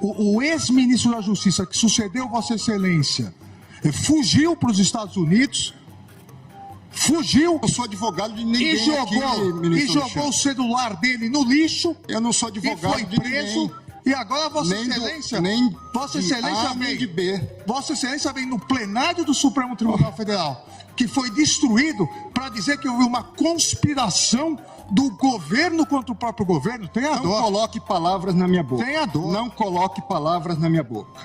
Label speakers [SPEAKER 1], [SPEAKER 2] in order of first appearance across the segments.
[SPEAKER 1] o ex-ministro da Justiça que sucedeu Vossa Excelência fugiu para os Estados Unidos, fugiu.
[SPEAKER 2] Eu sou advogado de ninguém
[SPEAKER 1] e jogou o celular dele no lixo.
[SPEAKER 2] Eu não sou advogado
[SPEAKER 1] e foi preso.
[SPEAKER 2] Ninguém.
[SPEAKER 1] E agora Vossa Excelência, Vossa Excelência vem no plenário do Supremo Tribunal Federal, que foi destruído, para dizer que houve uma conspiração do governo contra o próprio governo. Tenha dó.
[SPEAKER 2] Não coloque palavras na minha boca.
[SPEAKER 1] Tenha dó.
[SPEAKER 2] Não coloque palavras na minha boca.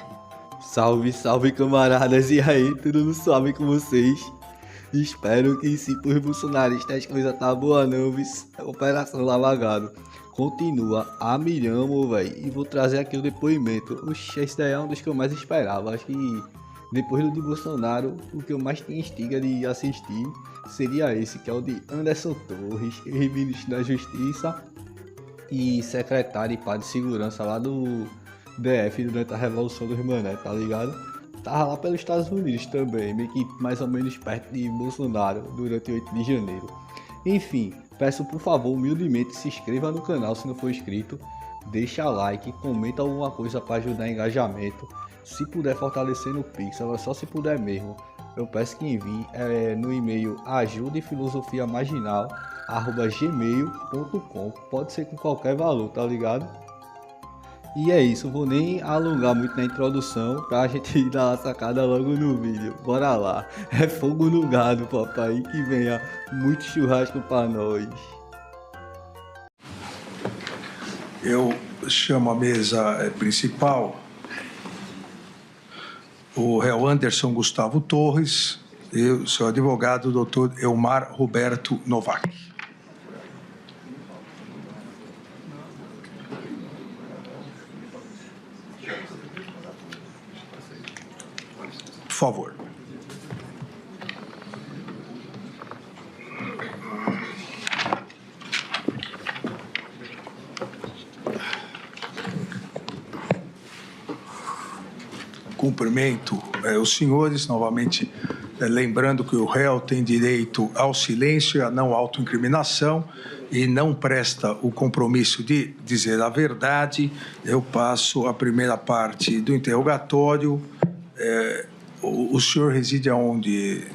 [SPEAKER 3] Salve, salve, camaradas. E aí, tudo suave com vocês? Espero que se por bolsonaristas as coisas tá boa não, vis. Operação Lava Jato continua a milhão, velho. E vou trazer aqui o depoimento. Oxe, esse daí é um dos que eu mais esperava. Acho que depois do de Bolsonaro, o que eu mais tinha instiga de assistir seria esse, que é o de Anderson Torres, ex-ministro da Justiça e secretário e pá de segurança lá do DF durante a Revolução dos Mané, tá ligado? Tava lá pelos Estados Unidos também, meio que mais ou menos perto de Bolsonaro durante o 8 de janeiro. Enfim, peço por favor, humildemente, se inscreva no canal se não for inscrito, deixa like, comenta alguma coisa para ajudar engajamento. Se puder fortalecer no Pix, agora só se puder mesmo, eu peço que envie no e-mail ajudaefilosofiamarginal@gmail.com. Pode ser com qualquer valor, tá ligado? E é isso, vou nem alongar muito na introdução pra gente dar a sacada logo no vídeo. Bora lá, é fogo no gado, papai, que venha muito churrasco pra nós.
[SPEAKER 4] Eu chamo a mesa principal o réu Anderson Gustavo Torres e o seu advogado, doutor Elmar Roberto Novak. Por favor. Cumprimento os senhores, novamente lembrando que o réu tem direito ao silêncio e à não autoincriminação e não presta o compromisso de dizer a verdade. Eu passo a primeira parte do interrogatório. O senhor reside aonde,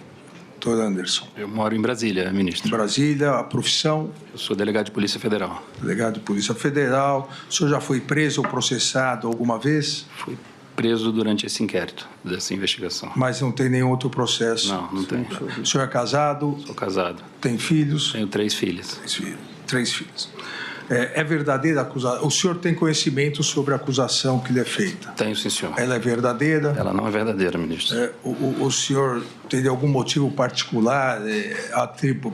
[SPEAKER 4] doutor Anderson?
[SPEAKER 5] Eu moro em Brasília, ministro.
[SPEAKER 4] Brasília, a profissão?
[SPEAKER 5] Eu sou delegado de Polícia Federal.
[SPEAKER 4] Delegado de Polícia Federal. O senhor já foi preso ou processado alguma vez?
[SPEAKER 5] Fui preso durante esse inquérito, dessa investigação.
[SPEAKER 4] Mas não tem nenhum outro processo?
[SPEAKER 5] Não, não tem.
[SPEAKER 4] O senhor é casado?
[SPEAKER 5] Sou casado.
[SPEAKER 4] Tem filhos?
[SPEAKER 5] Tenho 3 filhas.
[SPEAKER 4] Três filhos. É verdadeira a acusação? O senhor tem conhecimento sobre a acusação que lhe é feita?
[SPEAKER 5] Tenho, sim, senhor.
[SPEAKER 4] Ela é verdadeira?
[SPEAKER 5] Ela não é verdadeira, ministro.
[SPEAKER 4] O senhor teria algum motivo particular?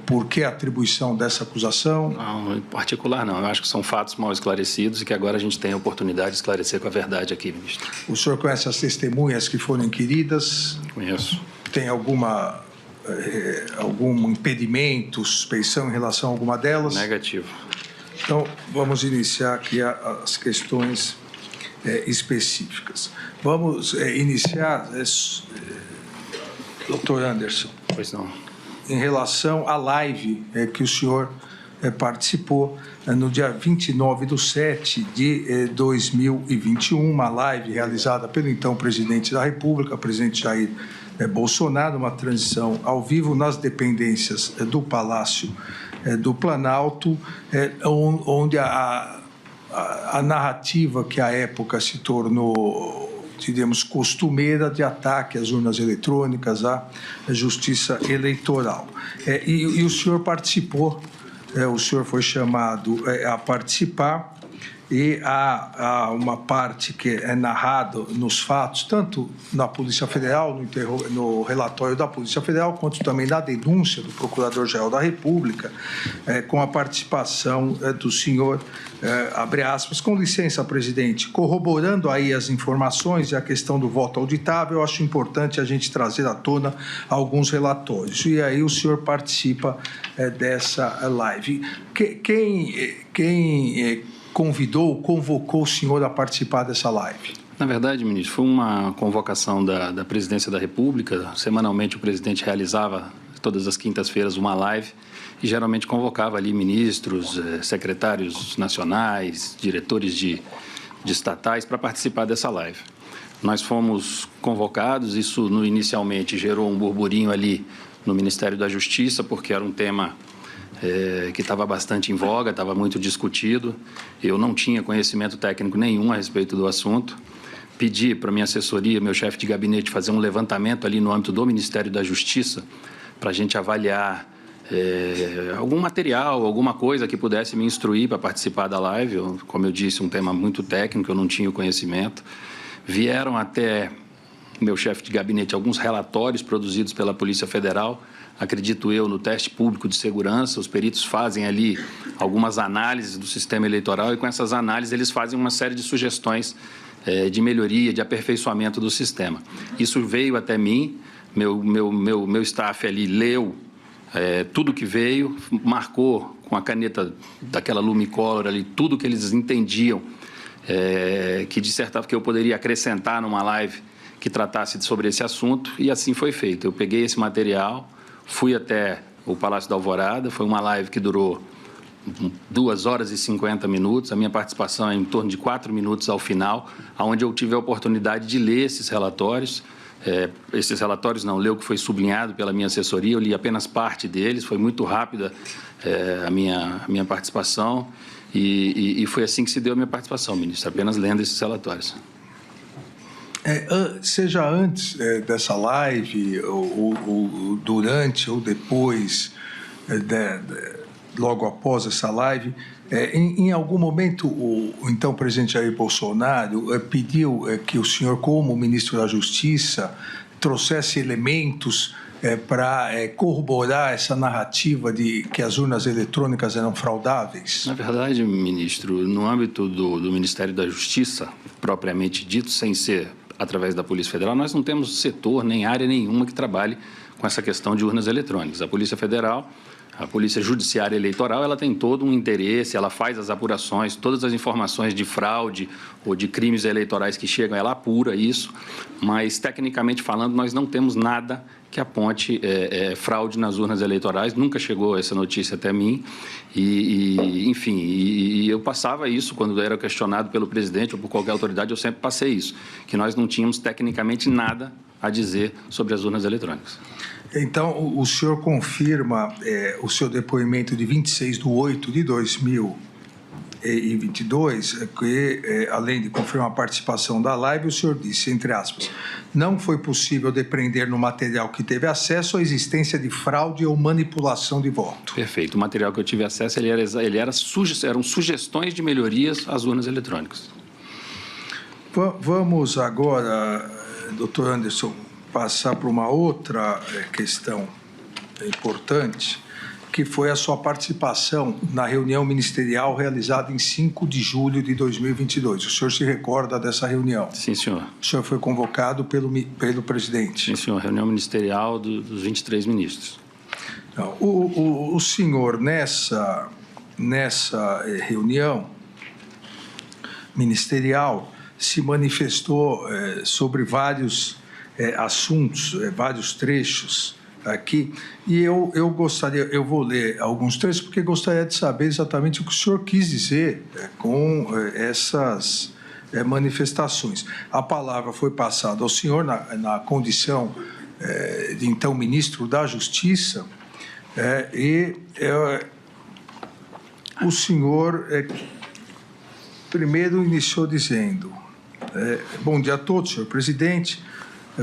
[SPEAKER 4] Por que a atribuição dessa acusação?
[SPEAKER 5] Não, em particular não. Eu acho que são fatos mal esclarecidos e que agora a gente tem a oportunidade de esclarecer com a verdade aqui, ministro.
[SPEAKER 4] O senhor conhece as testemunhas que foram inquiridas?
[SPEAKER 5] Conheço.
[SPEAKER 4] Tem algum impedimento, suspeição em relação a alguma delas?
[SPEAKER 5] Negativo.
[SPEAKER 4] Então, vamos iniciar aqui as questões específicas. Vamos iniciar, doutor Anderson.
[SPEAKER 5] Pois não.
[SPEAKER 4] Em relação à live que o senhor participou no dia 29/7/2021, uma live realizada pelo então presidente da República, presidente Jair Bolsonaro, uma transmissão ao vivo nas dependências do Palácio do Planalto, onde a narrativa que à época se tornou, diríamos, costumeira de ataque às urnas eletrônicas, à justiça eleitoral. E o senhor participou, o senhor foi chamado a participar, e há uma parte que é narrada nos fatos, tanto na Polícia Federal, no relatório da Polícia Federal, quanto também na denúncia do Procurador-Geral da República, com a participação do senhor, abre aspas, com licença, presidente, corroborando aí as informações e a questão do voto auditável, eu acho importante a gente trazer à tona alguns relatórios. E aí o senhor participa dessa live. Quem convocou o senhor a participar dessa live?
[SPEAKER 5] Na verdade, ministro, foi uma convocação da Presidência da República. Semanalmente o presidente realizava, todas as quintas-feiras, uma live e geralmente convocava ali ministros, secretários nacionais, diretores de de estatais para participar dessa live. Nós fomos convocados, isso inicialmente gerou um burburinho ali no Ministério da Justiça, porque era um tema que estava bastante em voga, estava muito discutido. Eu não tinha conhecimento técnico nenhum a respeito do assunto. Pedi para a minha assessoria, meu chefe de gabinete, fazer um levantamento ali no âmbito do Ministério da Justiça para a gente avaliar algum material, alguma coisa que pudesse me instruir para participar da live. Como eu disse, um tema muito técnico, eu não tinha o conhecimento. Vieram até meu chefe de gabinete alguns relatórios produzidos pela Polícia Federal, acredito eu, no teste público de segurança. Os peritos fazem ali algumas análises do sistema eleitoral e com essas análises eles fazem uma série de sugestões de melhoria, de aperfeiçoamento do sistema. Isso veio até mim, meu staff ali leu tudo que veio, marcou com a caneta daquela Lumicolor ali tudo que eles entendiam que dissertava que eu poderia acrescentar numa live que tratasse sobre esse assunto, e assim foi feito. Eu peguei esse material, fui até o Palácio da Alvorada, foi uma live que durou 2 horas e 50 minutos, a minha participação é em torno de 4 minutos ao final, onde eu tive a oportunidade de ler esses relatórios. Ler o que foi sublinhado pela minha assessoria, eu li apenas parte deles, foi muito rápida a minha participação e foi assim que se deu a minha participação, ministro, apenas lendo esses relatórios.
[SPEAKER 4] Seja antes dessa live, ou durante ou depois, logo após essa live, em algum momento o então presidente Jair Bolsonaro pediu que o senhor, como ministro da Justiça, trouxesse elementos para corroborar essa narrativa de que as urnas eletrônicas eram fraudáveis?
[SPEAKER 5] Na verdade, ministro, no âmbito do Ministério da Justiça, propriamente dito, sem ser através da Polícia Federal, nós não temos setor nem área nenhuma que trabalhe com essa questão de urnas eletrônicas. A Polícia Federal, a Polícia Judiciária Eleitoral, ela tem todo um interesse, ela faz as apurações, todas as informações de fraude ou de crimes eleitorais que chegam, ela apura isso, mas, tecnicamente falando, nós não temos nada que aponte fraude nas urnas eleitorais. Nunca chegou essa notícia até mim enfim, eu passava isso quando era questionado pelo presidente ou por qualquer autoridade, eu sempre passei isso, que nós não tínhamos tecnicamente nada a dizer sobre as urnas eletrônicas.
[SPEAKER 4] Então, o senhor confirma o seu depoimento de 26/8/2022, que, além de confirmar a participação da live, o senhor disse, entre aspas, não foi possível depreender no material que teve acesso a existência de fraude ou manipulação de voto.
[SPEAKER 5] Perfeito. O material que eu tive acesso, eram sugestões de melhorias às urnas eletrônicas.
[SPEAKER 4] Vamos agora, doutor Anderson, passar para uma outra questão importante, que foi a sua participação na reunião ministerial realizada em 5 de julho de 2022. O senhor se recorda dessa reunião?
[SPEAKER 5] Sim, senhor.
[SPEAKER 4] O senhor foi convocado pelo presidente?
[SPEAKER 5] Sim, senhor. Reunião ministerial dos 23 ministros.
[SPEAKER 4] Não, o senhor, nessa reunião ministerial, se manifestou sobre vários assuntos, vários trechos aqui, e eu vou ler alguns trechos, porque gostaria de saber exatamente o que o senhor quis dizer com essas manifestações. A palavra foi passada ao senhor na condição de então ministro da Justiça, o senhor primeiro iniciou dizendo: bom dia a todos, senhor presidente.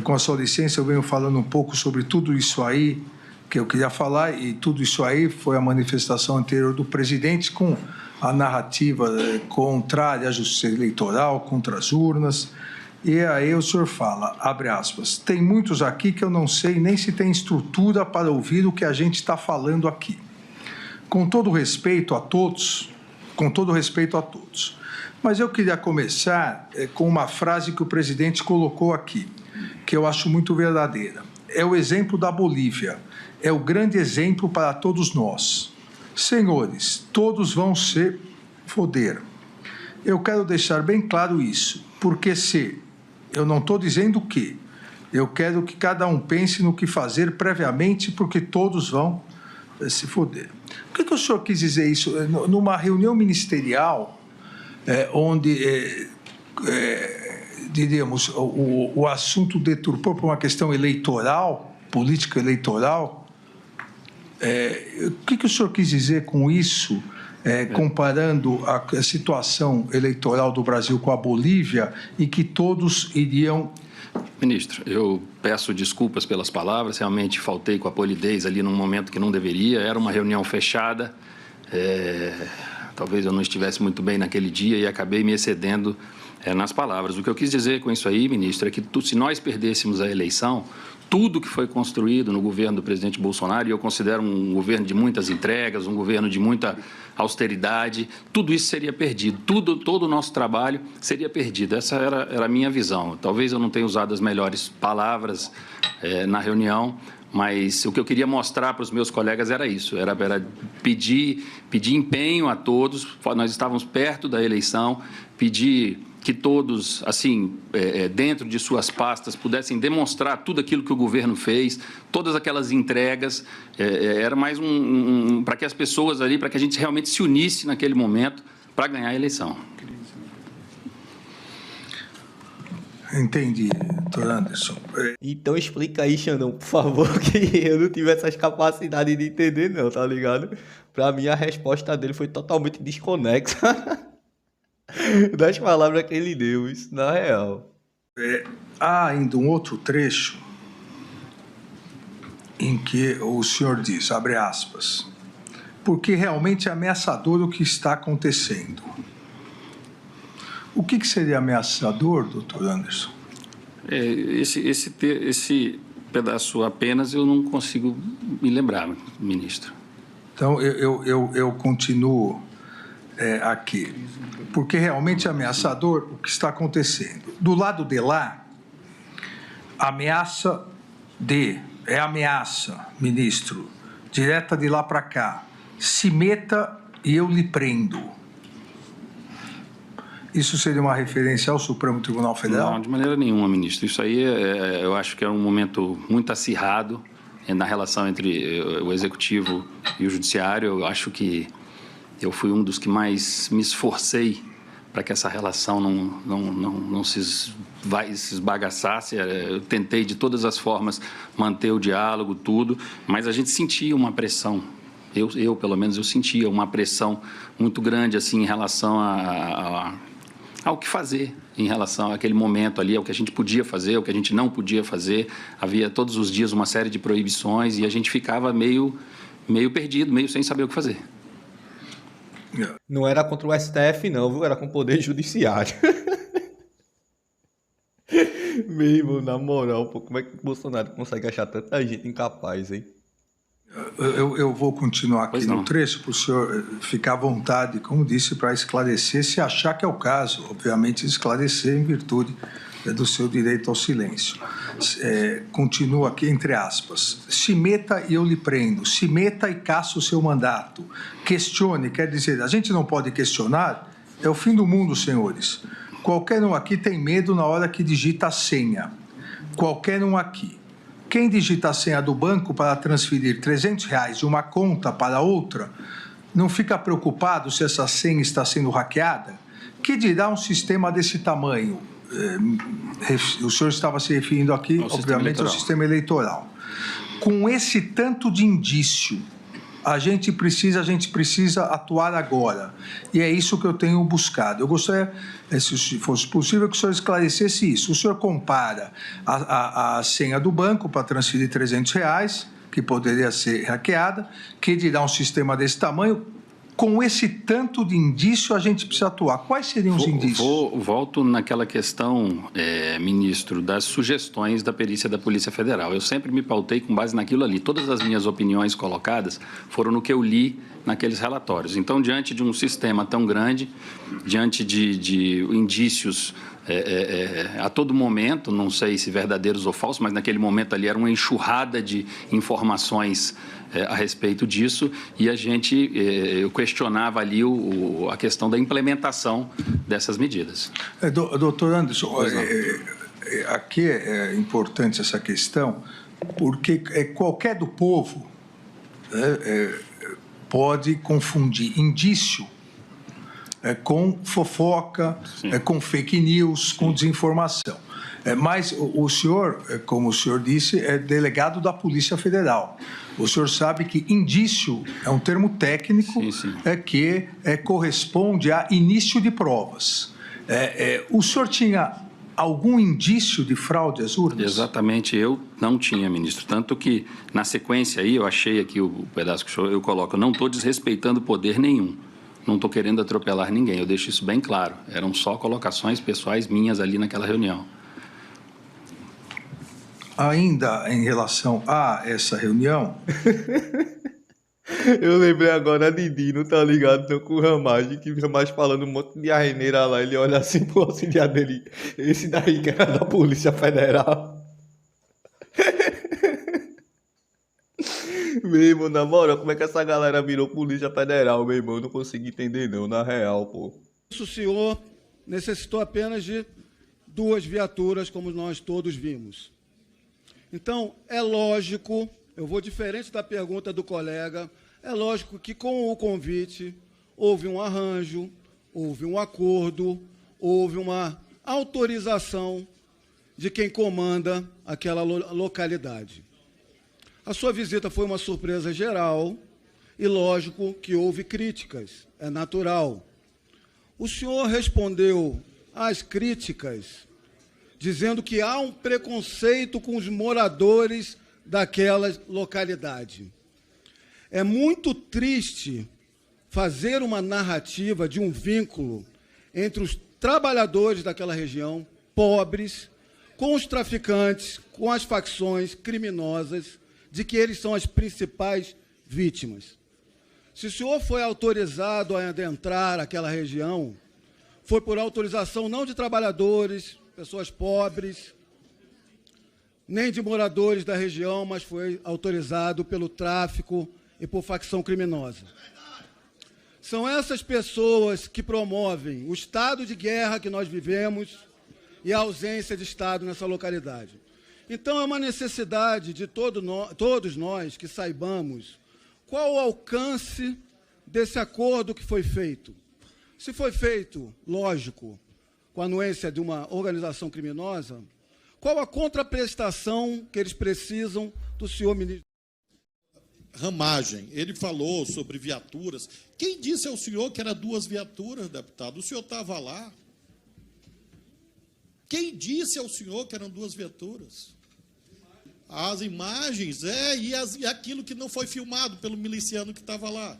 [SPEAKER 4] Com a sua licença, eu venho falando um pouco sobre tudo isso aí que eu queria falar, e tudo isso aí foi a manifestação anterior do presidente com a narrativa contrária à justiça eleitoral, contra as urnas. E aí o senhor fala, abre aspas, tem muitos aqui que eu não sei nem se tem estrutura para ouvir o que a gente está falando aqui. Com todo respeito a todos, mas eu queria começar com uma frase que o presidente colocou aqui, que eu acho muito verdadeira. É o exemplo da Bolívia, é o grande exemplo para todos nós. Senhores, todos vão se foder. Eu quero deixar bem claro isso, porque eu não estou dizendo o quê, eu quero que cada um pense no que fazer previamente, porque todos vão se foder. Por que o senhor quis dizer isso? Numa reunião ministerial, onde diríamos, o assunto deturpou por uma questão eleitoral, política eleitoral. O que o senhor quis dizer com isso, comparando a situação eleitoral do Brasil com a Bolívia, e que todos iriam...
[SPEAKER 5] Ministro, eu peço desculpas pelas palavras, realmente faltei com a polidez ali num momento que não deveria, era uma reunião fechada, talvez eu não estivesse muito bem naquele dia e acabei me excedendo nas palavras. O que eu quis dizer com isso aí, ministro, é que se nós perdêssemos a eleição, tudo que foi construído no governo do presidente Bolsonaro, e eu considero um governo de muitas entregas, um governo de muita austeridade, tudo isso seria perdido, todo o nosso trabalho seria perdido. Essa era a minha visão. Talvez eu não tenha usado as melhores palavras na reunião, mas o que eu queria mostrar para os meus colegas era isso, era pedir empenho a todos. Nós estávamos perto da eleição, pedir que todos, assim, dentro de suas pastas, pudessem demonstrar tudo aquilo que o governo fez, todas aquelas entregas. Era mais para que as pessoas ali, para que a gente realmente se unisse naquele momento para ganhar a eleição.
[SPEAKER 4] Entendi, doutor Anderson.
[SPEAKER 3] Então explica aí, Xandão, por favor, que eu não tive essas capacidades de entender não, tá ligado? Pra mim a resposta dele foi totalmente desconexa das palavras que ele deu, isso na real.
[SPEAKER 4] Há ainda um outro trecho em que o senhor diz, abre aspas, porque realmente é ameaçador o que está acontecendo. O que seria ameaçador, doutor Anderson?
[SPEAKER 5] Esse pedaço apenas eu não consigo me lembrar, ministro.
[SPEAKER 4] Então, eu continuo aqui. Porque realmente é ameaçador o que está acontecendo. Do lado de lá, ameaça, ministro, direta de lá para cá. Se meta e eu lhe prendo. Isso seria uma referência ao Supremo Tribunal Federal?
[SPEAKER 5] Não, de maneira nenhuma, ministro. Isso aí eu acho que é um momento muito acirrado na relação entre o Executivo e o Judiciário. Eu acho que eu fui um dos que mais me esforcei para que essa relação não se esbagaçasse. Eu tentei de todas as formas manter o diálogo, tudo, mas a gente sentia uma pressão. Eu pelo menos, eu sentia uma pressão muito grande assim, em relação ao que fazer, em relação àquele momento ali, ao que a gente podia fazer, ao que a gente não podia fazer. Havia todos os dias uma série de proibições e a gente ficava meio perdido, meio sem saber o que fazer.
[SPEAKER 3] Não era contra o STF não, viu? Era com o Poder Judiciário. Mesmo, na moral, pô, como é que o Bolsonaro consegue achar tanta gente incapaz, hein?
[SPEAKER 4] Eu vou continuar aqui no trecho para o senhor ficar à vontade, como disse, para esclarecer, se achar que é o caso, obviamente esclarecer em virtude do seu direito ao silêncio. Continua aqui, entre aspas, se meta e eu lhe prendo, se meta e caça o seu mandato, questione, quer dizer, a gente não pode questionar, é o fim do mundo, senhores. Qualquer um aqui tem medo na hora que digita a senha, qualquer um aqui. Quem digita a senha do banco para transferir R$300 de uma conta para outra, não fica preocupado se essa senha está sendo hackeada? Que dirá um sistema desse tamanho? O senhor estava se referindo aqui, obviamente, ao sistema eleitoral. Com esse tanto de indício, a gente precisa atuar agora. E é isso que eu tenho buscado. Eu gostaria, se fosse possível, que o senhor esclarecesse isso. O senhor compara a senha do banco para transferir R$300, que poderia ser hackeada, que dirá um sistema desse tamanho. Com esse tanto de indício, a gente precisa atuar. Quais seriam os indícios?
[SPEAKER 5] Volto naquela questão, ministro, das sugestões da perícia da Polícia Federal. Eu sempre me pautei com base naquilo ali. Todas as minhas opiniões colocadas foram no que eu li naqueles relatórios. Então, diante de um sistema tão grande, diante de indícios a todo momento, não sei se verdadeiros ou falsos, mas naquele momento ali era uma enxurrada de informações a respeito disso, e eu questionava ali a questão da implementação dessas medidas.
[SPEAKER 4] Doutor Anderson, aqui é importante essa questão, porque qualquer do povo pode confundir indício com fofoca, com fake news, com desinformação. Mas o senhor, como o senhor disse, é delegado da Polícia Federal. O senhor sabe que indício é um termo técnico que corresponde a início de provas. O senhor tinha algum indício de fraude às urnas?
[SPEAKER 5] Exatamente, eu não tinha, ministro. Tanto que, na sequência aí, eu achei aqui o pedaço que eu coloco, não estou desrespeitando poder nenhum. Não estou querendo atropelar ninguém, eu deixo isso bem claro. Eram só colocações pessoais minhas ali naquela reunião.
[SPEAKER 4] Ainda em relação a essa reunião...
[SPEAKER 3] Eu lembrei agora de Dino, tá ligado? Não, com o Ramagem, que o Ramagem falando um monte de arreneira lá, ele olha assim pro auxiliar dele, esse daí que era da Polícia Federal. Meu irmão, na moral, como é que essa galera virou Polícia Federal, meu irmão? Eu não consigo entender não, na real, pô.
[SPEAKER 6] O senhor necessitou apenas de 2 viaturas, como nós todos vimos. Então, é lógico, eu vou diferente da pergunta do colega, é lógico que com o convite houve um arranjo, houve um acordo, houve uma autorização de quem comanda aquela localidade. A sua visita foi uma surpresa geral e lógico que houve críticas, é natural. O senhor respondeu às críticas dizendo que há um preconceito com os moradores daquela localidade. É muito triste fazer uma narrativa de um vínculo entre os trabalhadores daquela região, pobres, com os traficantes, com as facções criminosas, de que eles são as principais vítimas. Se o senhor foi autorizado a adentrar aquela região, foi por autorização não de trabalhadores, pessoas pobres, nem de moradores da região, mas foi autorizado pelo tráfico e por facção criminosa. São essas pessoas que promovem o estado de guerra que nós vivemos e a ausência de Estado nessa localidade. Então, é uma necessidade de todos nós que saibamos qual o alcance desse acordo que foi feito. Se foi feito, lógico, com a anuência de uma organização criminosa, qual a contraprestação que eles precisam do senhor ministro?
[SPEAKER 7] Ramagem, ele falou sobre viaturas. Quem disse ao senhor que era 2 viaturas, deputado? O senhor estava lá. Quem disse ao senhor que eram 2 viaturas? As imagens, e aquilo que não foi filmado pelo miliciano que estava lá.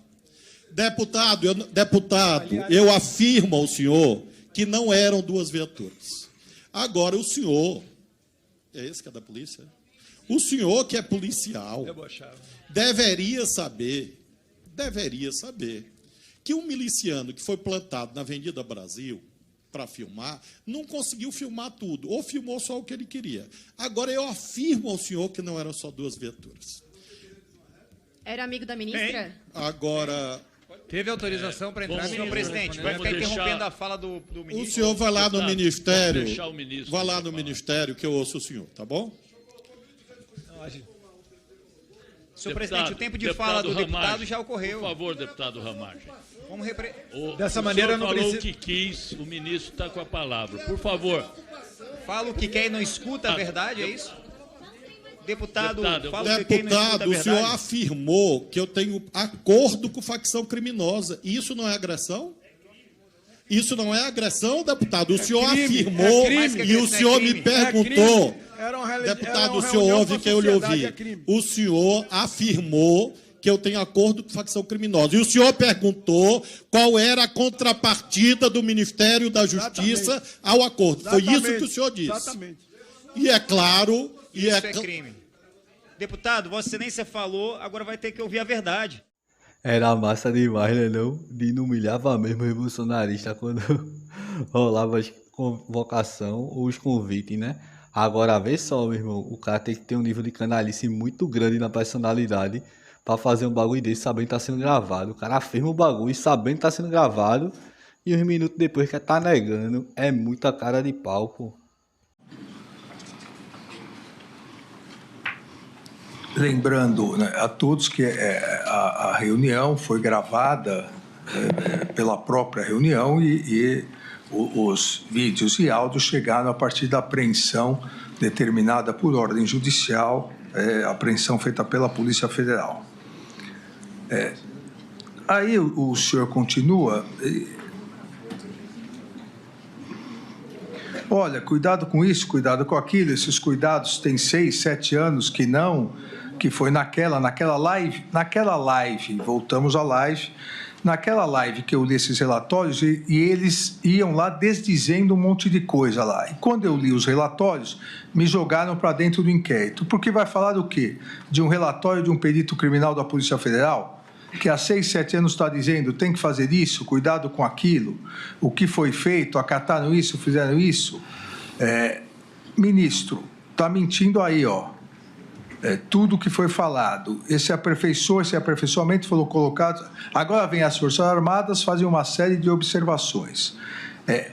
[SPEAKER 7] Deputado, eu afirmo ao senhor que não eram 2 viaturas. Agora, o senhor, é esse que é da polícia? O senhor que é policial, deveria saber que um miliciano que foi plantado na Avenida Brasil para filmar, não conseguiu filmar tudo, ou filmou só o que ele queria. Agora, eu afirmo ao senhor que não eram só 2 viaturas.
[SPEAKER 8] Era amigo da ministra?
[SPEAKER 7] Agora...
[SPEAKER 9] Teve autorização para entrar, senhor presidente. Vai ficar interrompendo a fala do ministro.
[SPEAKER 7] O senhor vai lá no ministério, vai lá no ministério que eu ouço o senhor, tá bom?
[SPEAKER 9] Senhor presidente, o tempo de fala do deputado já ocorreu.
[SPEAKER 10] Por favor, deputado Ramagem.
[SPEAKER 9] Dessa maneira, não precisa...
[SPEAKER 10] falou o que quis, o ministro está com a palavra. Por favor.
[SPEAKER 9] Fala o que quer e não escuta a verdade, é isso? Deputado,
[SPEAKER 7] o senhor afirmou que eu tenho acordo com facção criminosa. Isso não é agressão? Isso não é agressão, deputado? O senhor afirmou e o senhor me perguntou. Deputado, o senhor ouve que eu lhe ouvi. O senhor afirmou que eu tenho acordo com facção criminosa. E o senhor perguntou qual era a contrapartida do Ministério da Justiça ao acordo. Foi isso que o senhor disse.
[SPEAKER 6] Exatamente.
[SPEAKER 7] E é claro...
[SPEAKER 9] Isso é crime. Deputado, Vossa Excelência falou, agora vai ter que ouvir a verdade.
[SPEAKER 3] Era massa demais, né não? Dino humilhava mesmo os bolsonaristas quando rolava as convocação ou os convites, né? Agora, vê só, meu irmão, o cara tem que ter um nível de canalice muito grande na personalidade pra fazer um bagulho desse sabendo que tá sendo gravado. O cara afirma o bagulho sabendo que tá sendo gravado e uns minutos depois que tá negando. É muita cara de pau, pô.
[SPEAKER 4] Lembrando, né, a todos que a reunião foi gravada pela própria reunião e os vídeos e áudios chegaram a partir da apreensão determinada por ordem judicial, apreensão feita pela Polícia Federal. Aí o senhor continua. Olha, cuidado com isso, cuidado com aquilo. Esses cuidados têm 6, 7 anos que foi naquela live, voltamos à live, naquela live que eu li esses relatórios e eles iam lá desdizendo um monte de coisa lá. E quando eu li os relatórios, me jogaram para dentro do inquérito. Porque vai falar do quê? De um relatório de um perito criminal da Polícia Federal, que há 6, 7 anos está dizendo tem que fazer isso, cuidado com aquilo, o que foi feito, acataram isso, fizeram isso. Ministro, está mentindo aí, ó. Tudo que foi falado, esse aperfeiçoamento foi colocado. Agora vem as Forças Armadas fazer uma série de observações.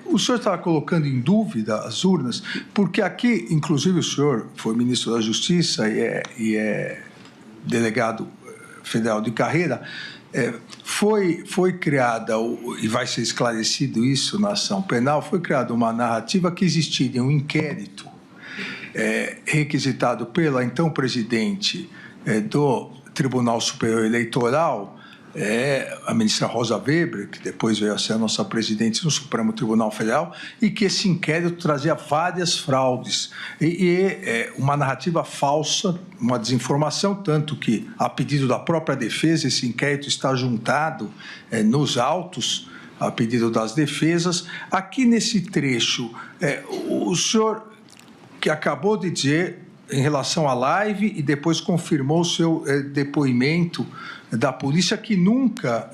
[SPEAKER 4] O senhor estava colocando em dúvida as urnas, porque aqui, inclusive, o senhor foi ministro da Justiça e é delegado federal de carreira. Foi criada, e vai ser esclarecido isso na ação penal, foi criada uma narrativa que existiria um inquérito requisitado pela então presidente do Tribunal Superior Eleitoral, a ministra Rosa Weber, que depois veio a ser a nossa presidente no Supremo Tribunal Federal, e que esse inquérito trazia várias fraudes uma narrativa falsa, uma desinformação, tanto que, a pedido da própria defesa, esse inquérito está juntado nos autos, a pedido das defesas. Aqui nesse trecho, o senhor que acabou de dizer em relação à live e depois confirmou o seu depoimento da polícia que nunca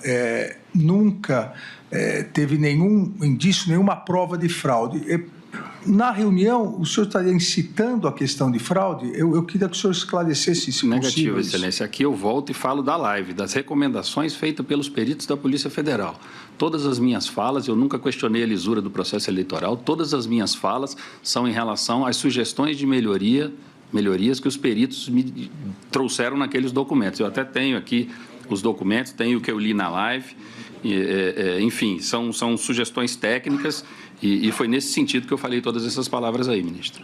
[SPEAKER 4] teve nenhum indício, nenhuma prova de fraude. Na reunião, o senhor estaria incitando a questão de fraude? Eu queria que o senhor esclarecesse isso.
[SPEAKER 5] Negativo, Excelência. Aqui eu volto e falo da live, das recomendações feitas pelos peritos da Polícia Federal. Todas as minhas falas, eu nunca questionei a lisura do processo eleitoral, todas as minhas falas são em relação às sugestões de melhorias que os peritos me trouxeram naqueles documentos. Eu até tenho aqui os documentos, tenho o que eu li na live, enfim, são sugestões técnicas e foi nesse sentido que eu falei todas essas palavras aí, ministro.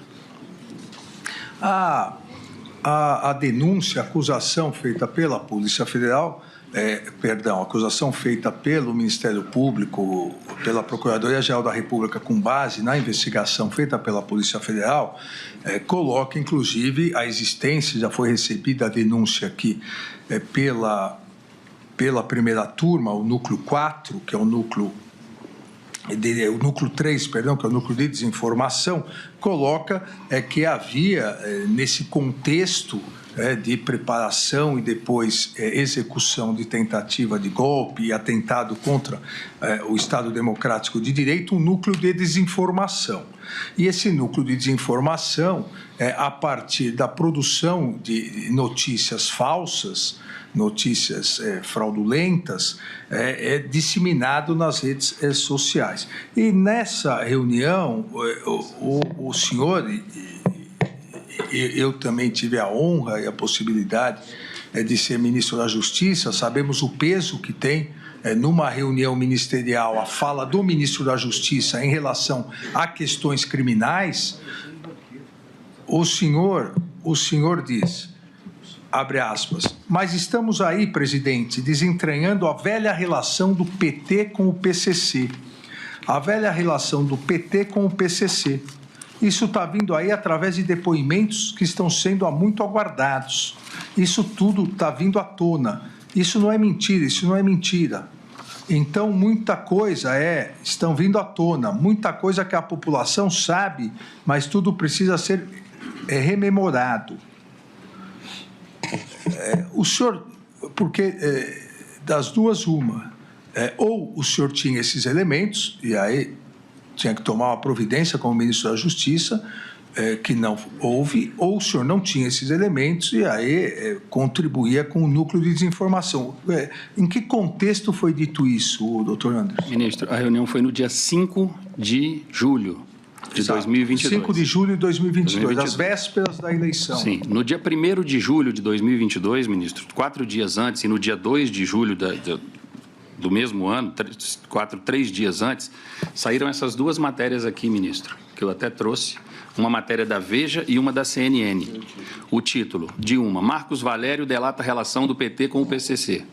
[SPEAKER 4] A denúncia, a acusação feita pela Polícia Federal, a acusação feita pelo Ministério Público, pela Procuradoria-Geral da República, com base na investigação feita pela Polícia Federal, coloca, inclusive, a existência, já foi recebida a denúncia aqui pela primeira turma, o núcleo 4, que é o núcleo 3, perdão, que é o núcleo de desinformação, coloca que havia, nesse contexto de preparação e depois execução de tentativa de golpe e atentado contra o Estado Democrático de Direito, um núcleo de desinformação. E esse núcleo de desinformação, a partir da produção de notícias falsas, notícias fraudulentas, é disseminado nas redes sociais. E nessa reunião, o senhor, eu também tive a honra e a possibilidade de ser ministro da Justiça, sabemos o peso que tem numa reunião ministerial a fala do ministro da Justiça em relação a questões criminais. O senhor diz, abre aspas, mas estamos aí, presidente, desentranhando a velha relação do PT com o PCC. A velha relação do PT com o PCC. Isso está vindo aí através de depoimentos que estão sendo há muito aguardados. Isso tudo está vindo à tona. Isso não é mentira. Então, muita coisa estão vindo à tona, muita coisa que a população sabe, mas tudo precisa ser rememorado. O senhor, porque das duas uma, ou o senhor tinha esses elementos, e aí tinha que tomar uma providência como ministro da Justiça, que não houve, ou o senhor não tinha esses elementos e aí contribuía com o núcleo de desinformação. Em que contexto foi dito isso, doutor Anderson?
[SPEAKER 5] Ministro, a reunião foi no dia 5 de julho de 2022.
[SPEAKER 4] 5 de julho de 2022, às vésperas da eleição.
[SPEAKER 5] Sim, no dia 1º de julho de 2022, ministro, 4 dias antes, e no dia 2 de julho do mesmo ano, 3 dias antes, saíram essas duas matérias aqui, ministro, que eu até trouxe, uma matéria da Veja e uma da CNN. O título de uma, Marcos Valério delata a relação do PT com o PCC.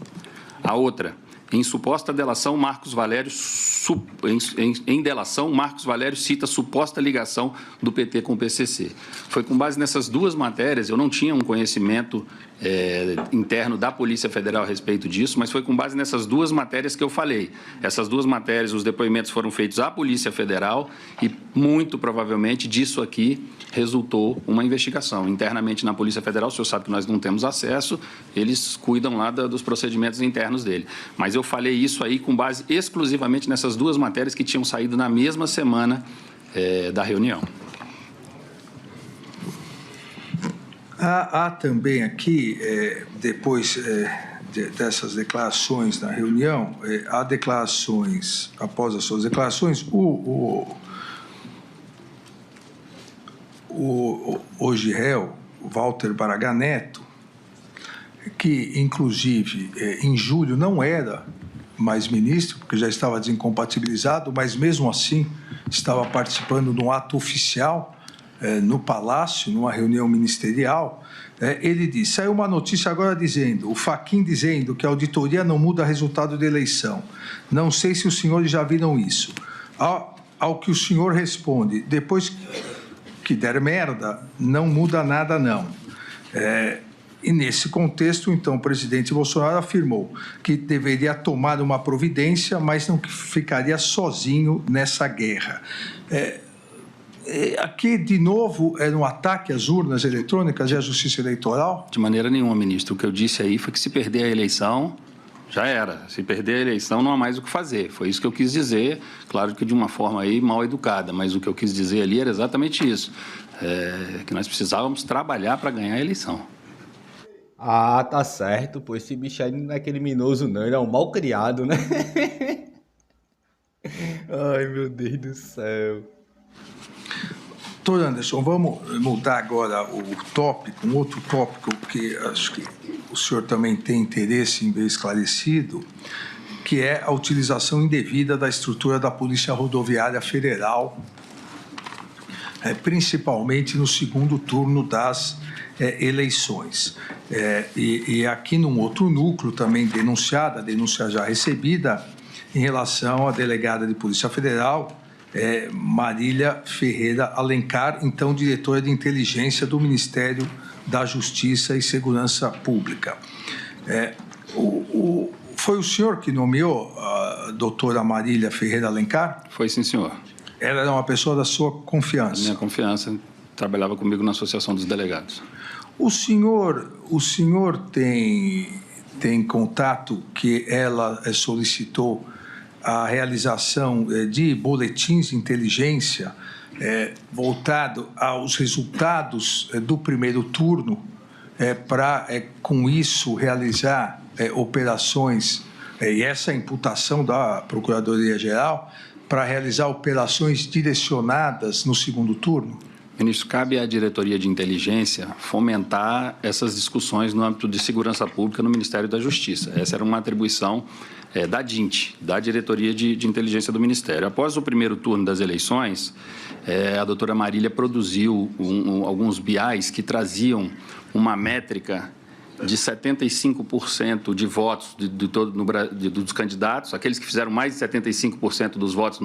[SPEAKER 5] A outra, em suposta delação, Marcos Valério em delação, Marcos Valério cita suposta ligação do PT com o PCC. Foi com base nessas duas matérias, eu não tinha um conhecimento interno da Polícia Federal a respeito disso, mas foi com base nessas duas matérias que eu falei. Essas duas matérias, os depoimentos foram feitos à Polícia Federal e, muito provavelmente, disso aqui resultou uma investigação. Internamente na Polícia Federal, o senhor sabe que nós não temos acesso, eles cuidam lá dos procedimentos internos dele. Mas eu falei isso aí com base exclusivamente nessas duas matérias que tinham saído na mesma semana da reunião.
[SPEAKER 4] Há também aqui, depois dessas declarações na reunião, há declarações, após as suas declarações, hoje réu, Walter Braga Neto, que, inclusive, em julho não era mais ministro, porque já estava desincompatibilizado, mas, mesmo assim, estava participando de um ato oficial no Palácio, numa reunião ministerial. Ele disse, saiu uma notícia agora dizendo, o Fachin dizendo que a auditoria não muda resultado da eleição. Não sei se os senhores já viram isso. Ao que o senhor responde, depois que der merda, não muda nada, não. E, nesse contexto, então, o presidente Bolsonaro afirmou que deveria tomar uma providência, mas não ficaria sozinho nessa guerra. Aqui, de novo, era um ataque às urnas eletrônicas e à justiça eleitoral?
[SPEAKER 5] De maneira nenhuma, ministro. O que eu disse aí foi que se perder a eleição, já era. Se perder a eleição, não há mais o que fazer. Foi isso que eu quis dizer, claro que de uma forma aí mal educada, mas o que eu quis dizer ali era exatamente isso, que nós precisávamos trabalhar para ganhar a eleição.
[SPEAKER 3] Ah, tá certo, pô, esse bicho aí não é criminoso não, ele é um mal criado, né? Ai, meu Deus do céu.
[SPEAKER 4] Doutor Anderson, vamos mudar agora o tópico, um outro tópico que acho que o senhor também tem interesse em ver esclarecido, que é a utilização indevida da estrutura da Polícia Rodoviária Federal, principalmente no segundo turno das eleições. E aqui num outro núcleo também denunciada, a denúncia já recebida, em relação à delegada de Polícia Federal, Marília Ferreira Alencar, então diretora de inteligência do Ministério da Justiça e Segurança Pública. Foi o senhor que nomeou a doutora Marília Ferreira Alencar?
[SPEAKER 5] Foi, sim, senhor.
[SPEAKER 4] Ela era uma pessoa da sua confiança?
[SPEAKER 5] Da minha confiança, trabalhava comigo na Associação dos Delegados.
[SPEAKER 4] O senhor tem contato que ela solicitou a realização de boletins de inteligência voltado aos resultados do primeiro turno para, com isso, realizar operações, e essa imputação da Procuradoria-Geral, para realizar operações direcionadas no segundo turno?
[SPEAKER 5] Ministro, cabe à diretoria de inteligência fomentar essas discussões no âmbito de segurança pública no Ministério da Justiça. Essa era uma atribuição da DINT, da diretoria de inteligência do Ministério. Após o primeiro turno das eleições, a doutora Marília produziu alguns BIs que traziam uma métrica de 75% de votos dos candidatos, aqueles que fizeram mais de 75% dos votos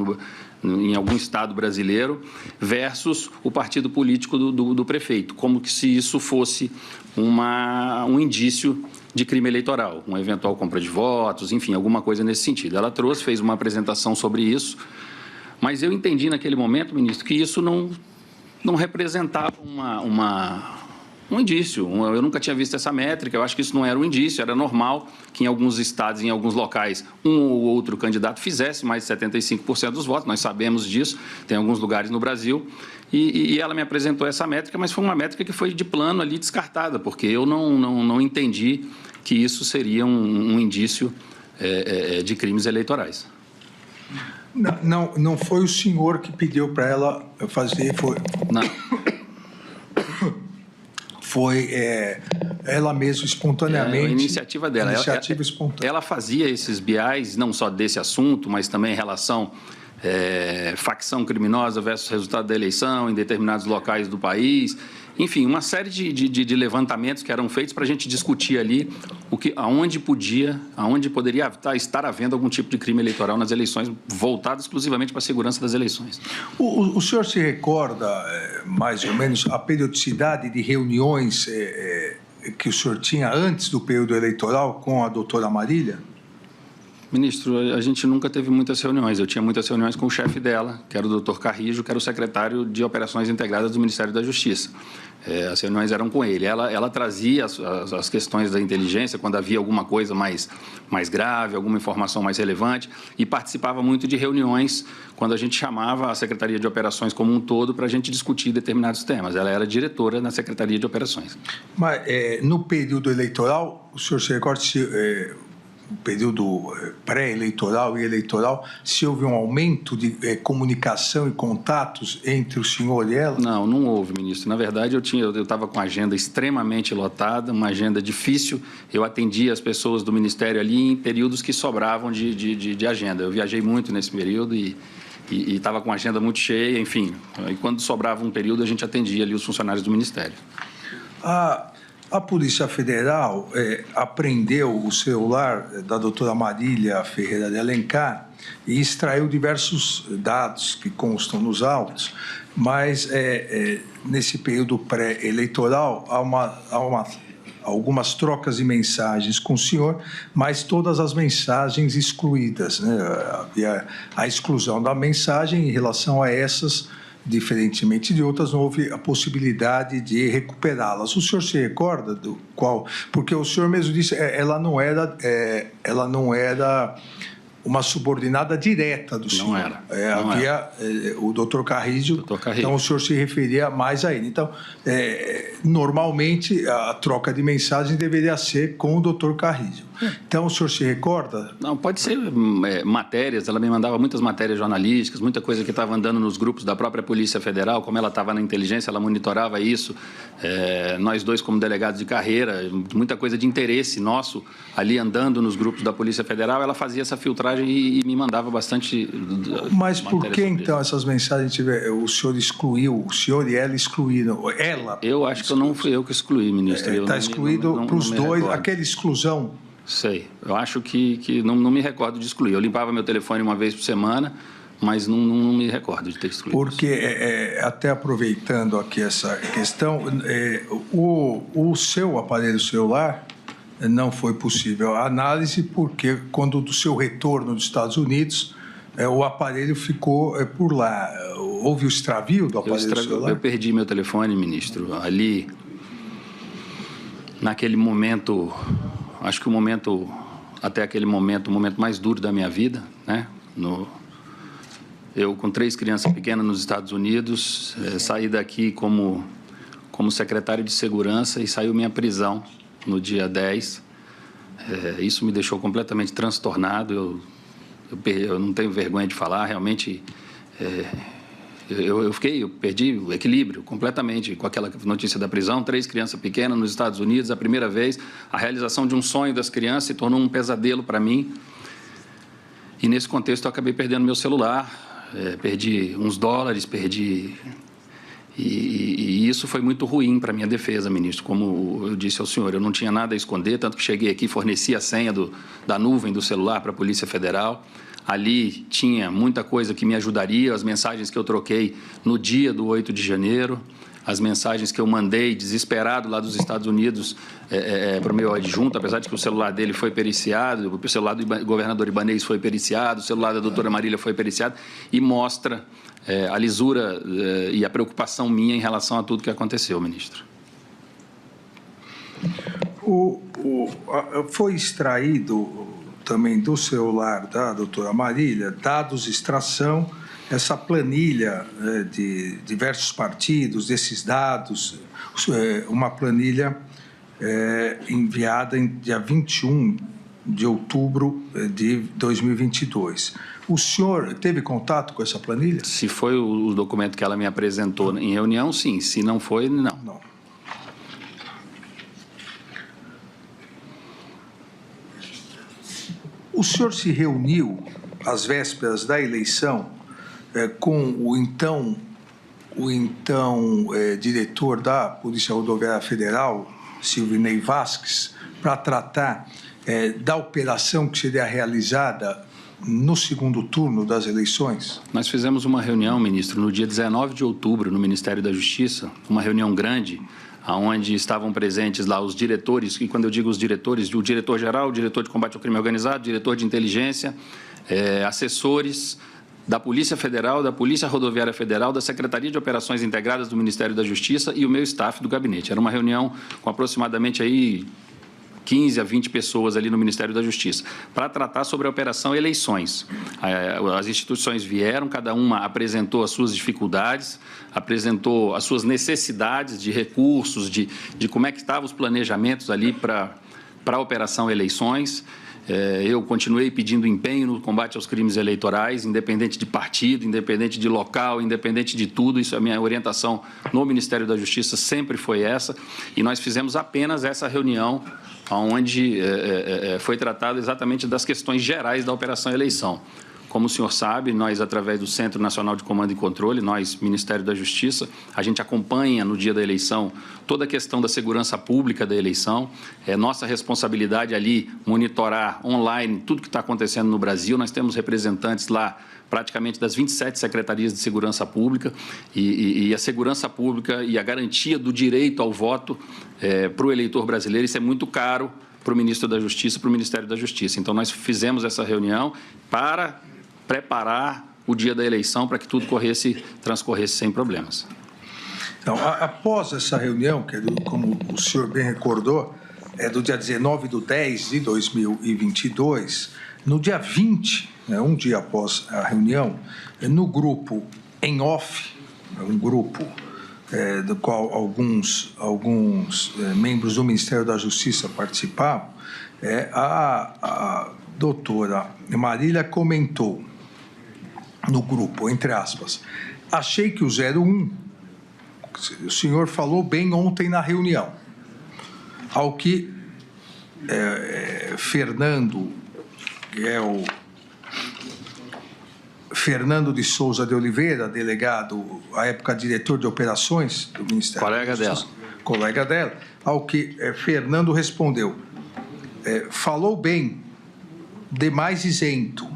[SPEAKER 5] em algum estado brasileiro, versus o partido político do prefeito, como que se isso fosse um indício de crime eleitoral, uma eventual compra de votos, enfim, alguma coisa nesse sentido. Ela trouxe, fez uma apresentação sobre isso, mas eu entendi naquele momento, ministro, que isso não representava um indício. Eu nunca tinha visto essa métrica, eu acho que isso não era um indício, era normal que em alguns estados, em alguns locais, um ou outro candidato fizesse mais de 75% dos votos, nós sabemos disso, tem alguns lugares no Brasil, e ela me apresentou essa métrica, mas foi uma métrica que foi de plano ali descartada, porque eu não entendi que isso seria um indício de crimes eleitorais.
[SPEAKER 4] Não foi o senhor que pediu para ela fazer, foi...
[SPEAKER 5] Não.
[SPEAKER 4] foi ela mesma espontaneamente.
[SPEAKER 5] É a iniciativa dela.
[SPEAKER 4] Iniciativa espontânea.
[SPEAKER 5] Ela fazia esses BIs, não só desse assunto, mas também em relação facção criminosa versus resultado da eleição em determinados locais do país. Enfim, uma série de levantamentos que eram feitos para a gente discutir ali aonde poderia estar havendo algum tipo de crime eleitoral nas eleições, voltado exclusivamente para a segurança das eleições.
[SPEAKER 4] O senhor se recorda, mais ou menos, a periodicidade de reuniões que o senhor tinha antes do período eleitoral com a doutora Marília?
[SPEAKER 5] Ministro, a gente nunca teve muitas reuniões. Eu tinha muitas reuniões com o chefe dela, que era o doutor Carrijo, que era o secretário de Operações Integradas do Ministério da Justiça. As reuniões eram com ele. Ela trazia as questões da inteligência quando havia alguma coisa mais grave, alguma informação mais relevante, e participava muito de reuniões quando a gente chamava a Secretaria de Operações como um todo para a gente discutir determinados temas. Ela era diretora na Secretaria de Operações.
[SPEAKER 4] Mas no período eleitoral, o senhor se recorda se no período pré-eleitoral e eleitoral, se houve um aumento de comunicação e contatos entre o senhor e ela?
[SPEAKER 5] Não houve, ministro. Na verdade, eu estava com a agenda extremamente lotada, uma agenda difícil. Eu atendia as pessoas do Ministério ali em períodos que sobravam de agenda. Eu viajei muito nesse período e estava com a agenda muito cheia, enfim. E quando sobrava um período, a gente atendia ali os funcionários do Ministério.
[SPEAKER 4] A Polícia Federal apreendeu o celular da doutora Marília Ferreira de Alencar e extraiu diversos dados que constam nos autos, mas nesse período pré-eleitoral há algumas trocas de mensagens com o senhor, mas todas as mensagens excluídas, né? Havia a exclusão da mensagem em relação a essas. Diferentemente de outras, não houve a possibilidade de recuperá-las. O senhor se recorda do qual? Porque o senhor mesmo disse ela não era uma subordinada direta do senhor.
[SPEAKER 5] Não era.
[SPEAKER 4] Havia o doutor Carrijo, então o senhor se referia mais a ele. Então, normalmente, a troca de mensagens deveria ser com o doutor Carrijo. Então, o senhor se recorda?
[SPEAKER 5] Não, pode ser matérias. Ela me mandava muitas matérias jornalísticas, muita coisa que estava andando nos grupos da própria Polícia Federal. Como ela estava na inteligência, ela monitorava isso. Nós dois, como delegados de carreira, muita coisa de interesse nosso ali andando nos grupos da Polícia Federal. Ela fazia essa filtragem e me mandava bastante.
[SPEAKER 4] Mas por que, então, essas mensagens o senhor excluiu, o senhor e ela excluíram? Ela?
[SPEAKER 5] Eu acho que não fui eu que excluí, ministro.
[SPEAKER 4] Está excluído para os dois, aquela exclusão.
[SPEAKER 5] Sei. Eu acho que não me recordo de excluir. Eu limpava meu telefone uma vez por semana, mas não me recordo de ter excluído.
[SPEAKER 4] Porque, até aproveitando aqui essa questão, o seu aparelho celular não foi possível a análise, porque quando do seu retorno dos Estados Unidos, o aparelho ficou por lá. Houve o extravio do aparelho celular?
[SPEAKER 5] Eu perdi meu telefone, ministro, ali, naquele momento. Acho que até aquele momento, o momento mais duro da minha vida, né? Eu, com 3 crianças pequenas nos Estados Unidos, saí daqui como secretário de segurança e saiu minha prisão no dia 10. Isso me deixou completamente transtornado. Eu não tenho vergonha de falar, realmente. Eu perdi o equilíbrio completamente com aquela notícia da prisão. 3 crianças pequenas nos Estados Unidos, a primeira vez. A realização de um sonho das crianças se tornou um pesadelo para mim. E, nesse contexto, eu acabei perdendo meu celular, perdi uns dólares, E isso foi muito ruim para a minha defesa, ministro. Como eu disse ao senhor, eu não tinha nada a esconder, tanto que cheguei aqui, forneci a senha da nuvem do celular para a Polícia Federal. Ali tinha muita coisa que me ajudaria, as mensagens que eu troquei no dia do 8 de janeiro, as mensagens que eu mandei desesperado lá dos Estados Unidos para o meu adjunto, apesar de que o celular dele foi periciado, o celular do governador Ibanez foi periciado, o celular da doutora Marília foi periciado, e mostra a lisura e a preocupação minha em relação a tudo que aconteceu, ministro.
[SPEAKER 4] Foi extraído também do celular da doutora Marília dados de extração, essa planilha de diversos partidos, desses dados, uma planilha enviada em dia 21 de outubro de 2022. O senhor teve contato com essa planilha?
[SPEAKER 5] Se foi o documento que ela me apresentou em reunião, sim. Se não foi, não.
[SPEAKER 4] O senhor se reuniu às vésperas da eleição com o então diretor da Polícia Rodoviária Federal, Silvinei Vasques, para tratar da operação que seria realizada no segundo turno das eleições?
[SPEAKER 5] Nós fizemos uma reunião, ministro, no dia 19 de outubro, no Ministério da Justiça, uma reunião grande, onde estavam presentes lá os diretores, e quando eu digo os diretores, o diretor-geral, o diretor de combate ao crime organizado, o diretor de inteligência, assessores da Polícia Federal, da Polícia Rodoviária Federal, da Secretaria de Operações Integradas do Ministério da Justiça e o meu staff do gabinete. Era uma reunião com aproximadamente aí 15 a 20 pessoas ali no Ministério da Justiça, para tratar sobre a operação eleições. As instituições vieram, cada uma apresentou as suas dificuldades, apresentou as suas necessidades de recursos, de como é que estavam os planejamentos ali para a operação eleições. Eu continuei pedindo empenho no combate aos crimes eleitorais, independente de partido, independente de local, independente de tudo. Isso é a minha orientação no Ministério da Justiça, sempre foi essa. E nós fizemos apenas essa reunião, onde foi tratado exatamente das questões gerais da operação eleição. Como o senhor sabe, nós, através do Centro Nacional de Comando e Controle, nós, Ministério da Justiça, a gente acompanha no dia da eleição toda a questão da segurança pública da eleição. É nossa responsabilidade ali monitorar online tudo que está acontecendo no Brasil. Nós temos representantes lá praticamente das 27 secretarias de segurança pública e a segurança pública e a garantia do direito ao voto para o eleitor brasileiro, isso é muito caro para o ministro da Justiça, para o Ministério da Justiça. Então, nós fizemos essa reunião para preparar o dia da eleição para que tudo transcorresse sem problemas.
[SPEAKER 4] Então, após essa reunião, que como o senhor bem recordou, é do dia 19/10/2022, no dia 20, um dia após a reunião, no grupo em off, um grupo do qual alguns membros do Ministério da Justiça participavam, a doutora Marília comentou no grupo, entre aspas, achei que o 01, o senhor falou bem ontem na reunião, ao que Fernando, que é o Fernando de Souza de Oliveira, delegado, à época diretor de operações do Ministério
[SPEAKER 5] Colega
[SPEAKER 4] da Justiça, colega dela, ao que Fernando respondeu, falou bem, demais isento.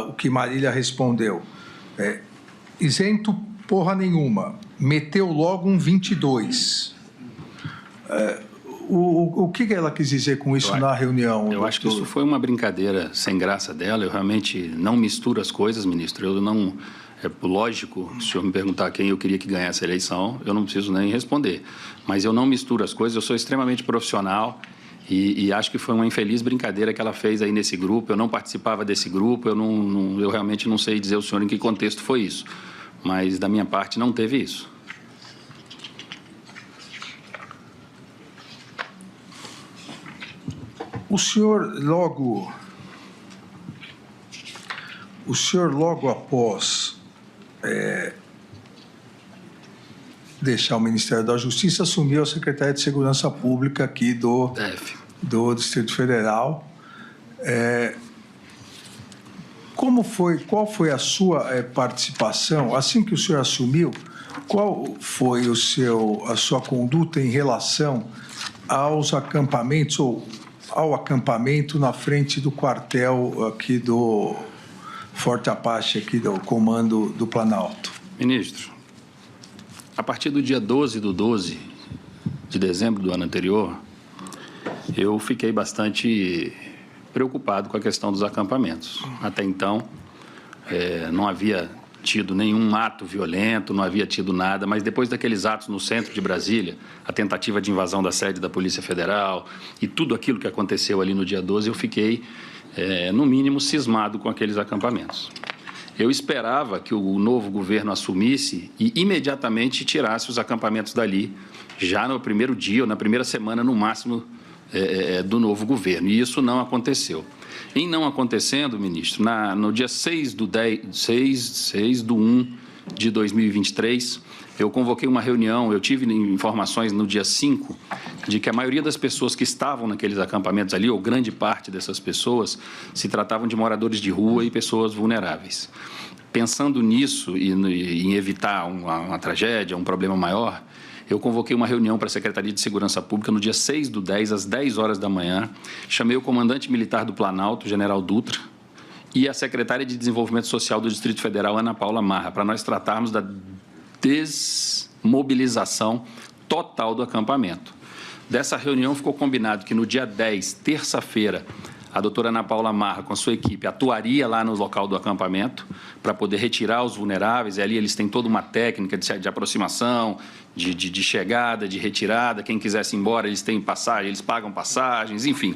[SPEAKER 4] O que Marília respondeu, isento porra nenhuma, meteu logo um 22. O que ela quis dizer com isso na reunião?
[SPEAKER 5] Eu acho que isso foi uma brincadeira sem graça dela. Eu realmente não misturo as coisas, ministro. Eu não... É lógico, se o senhor me perguntar quem eu queria que ganhasse a eleição, eu não preciso nem responder. Mas eu não misturo as coisas, eu sou extremamente profissional e acho que foi uma infeliz brincadeira que ela fez aí nesse grupo. Eu não participava desse grupo, eu realmente não sei dizer ao senhor em que contexto foi isso. Mas, da minha parte, não teve isso.
[SPEAKER 4] O senhor logo após deixar o Ministério da Justiça, assumiu a Secretaria de Segurança Pública aqui do Distrito Federal. Qual foi a sua participação, assim que o senhor assumiu, qual foi a sua conduta em relação aos acampamentos, ou ao acampamento na frente do quartel aqui do Forte Apache, aqui do Comando do Planalto?
[SPEAKER 5] Ministro, a partir do dia 12 de dezembro do ano anterior, eu fiquei bastante preocupado com a questão dos acampamentos. Até então, não havia tido nenhum ato violento, não havia tido nada, mas depois daqueles atos no centro de Brasília, a tentativa de invasão da sede da Polícia Federal e tudo aquilo que aconteceu ali no dia 12, eu fiquei, no mínimo, cismado com aqueles acampamentos. Eu esperava que o novo governo assumisse e imediatamente tirasse os acampamentos dali, já no primeiro dia ou na primeira semana, no máximo, do novo governo. E isso não aconteceu. Em não acontecendo, ministro, no dia 6/1 de 2023, eu convoquei uma reunião, eu tive informações no dia 5, de que a maioria das pessoas que estavam naqueles acampamentos ali, ou grande parte dessas pessoas, se tratavam de moradores de rua e pessoas vulneráveis. Pensando nisso e em evitar uma tragédia, um problema maior, eu convoquei uma reunião para a Secretaria de Segurança Pública no dia 6/10, às 10 horas da manhã, chamei o comandante militar do Planalto, general Dutra, e a secretária de Desenvolvimento Social do Distrito Federal, Ana Paula Marra, para nós tratarmos da desmobilização total do acampamento. Dessa reunião ficou combinado que no dia 10, terça-feira, a doutora Ana Paula Marra, com a sua equipe, atuaria lá no local do acampamento para poder retirar os vulneráveis. E ali eles têm toda uma técnica de aproximação, de chegada, de retirada. Quem quisesse ir embora, eles têm passagem, eles pagam passagens, enfim.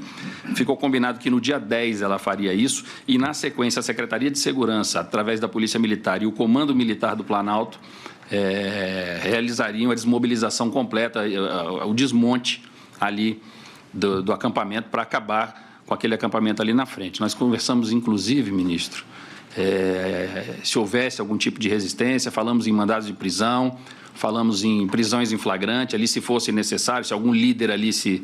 [SPEAKER 5] Ficou combinado que no dia 10 ela faria isso e, na sequência, a Secretaria de Segurança, através da Polícia Militar e o Comando Militar do Planalto, realizariam a desmobilização completa, o desmonte ali do acampamento para acabar com aquele acampamento ali na frente. Nós conversamos, inclusive, ministro, se houvesse algum tipo de resistência, falamos em mandados de prisão, falamos em prisões em flagrante, ali se fosse necessário, se algum líder ali se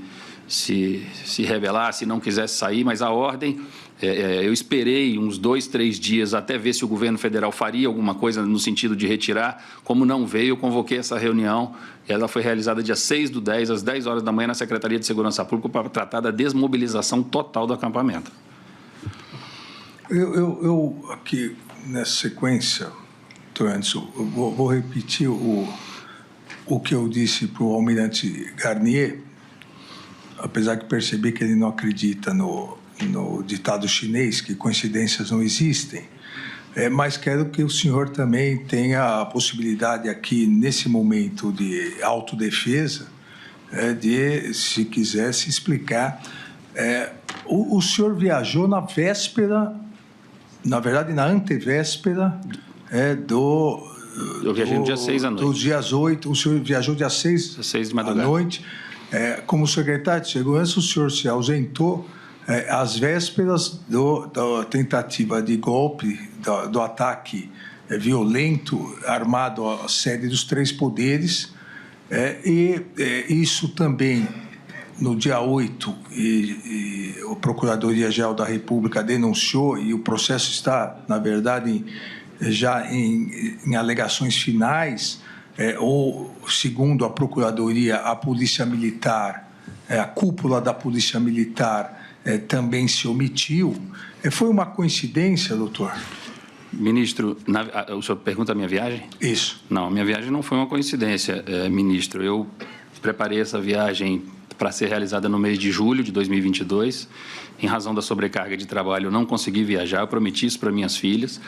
[SPEAKER 5] rebelasse e não quisesse sair, mas a ordem, eu esperei uns 2, 3 dias até ver se o governo federal faria alguma coisa no sentido de retirar. Como não veio, eu convoquei essa reunião, ela foi realizada dia 6/10, às 10 horas da manhã, na Secretaria de Segurança Pública, para tratar da desmobilização total do acampamento.
[SPEAKER 4] Eu aqui, nessa sequência, Anderson, eu vou repetir o que eu disse para o almirante Garnier, apesar de perceber que ele não acredita no ditado chinês, que coincidências não existem, mas quero que o senhor também tenha a possibilidade aqui, nesse momento de autodefesa, de, se quisesse, explicar. O senhor viajou na véspera, na verdade, na antevéspera
[SPEAKER 5] Eu viajei no dia 6 à noite.
[SPEAKER 4] Dos dias 8, o senhor viajou dia 6
[SPEAKER 5] de madrugada.
[SPEAKER 4] à noite. Como secretário de Segurança, o senhor se ausentou às vésperas da tentativa de golpe, do ataque violento armado à sede dos 3 poderes. Isso também, no dia 8, a Procuradoria-Geral da República denunciou, e o processo está, na verdade, já em alegações finais, ou, segundo a Procuradoria, a Polícia Militar, a cúpula da Polícia Militar também se omitiu. Foi uma coincidência, doutor?
[SPEAKER 5] Ministro, o senhor pergunta a minha viagem?
[SPEAKER 4] Isso.
[SPEAKER 5] Não, minha viagem não foi uma coincidência, ministro. Eu preparei essa viagem para ser realizada no mês de julho de 2022. Em razão da sobrecarga de trabalho, eu não consegui viajar. Eu prometi isso para minhas filhas.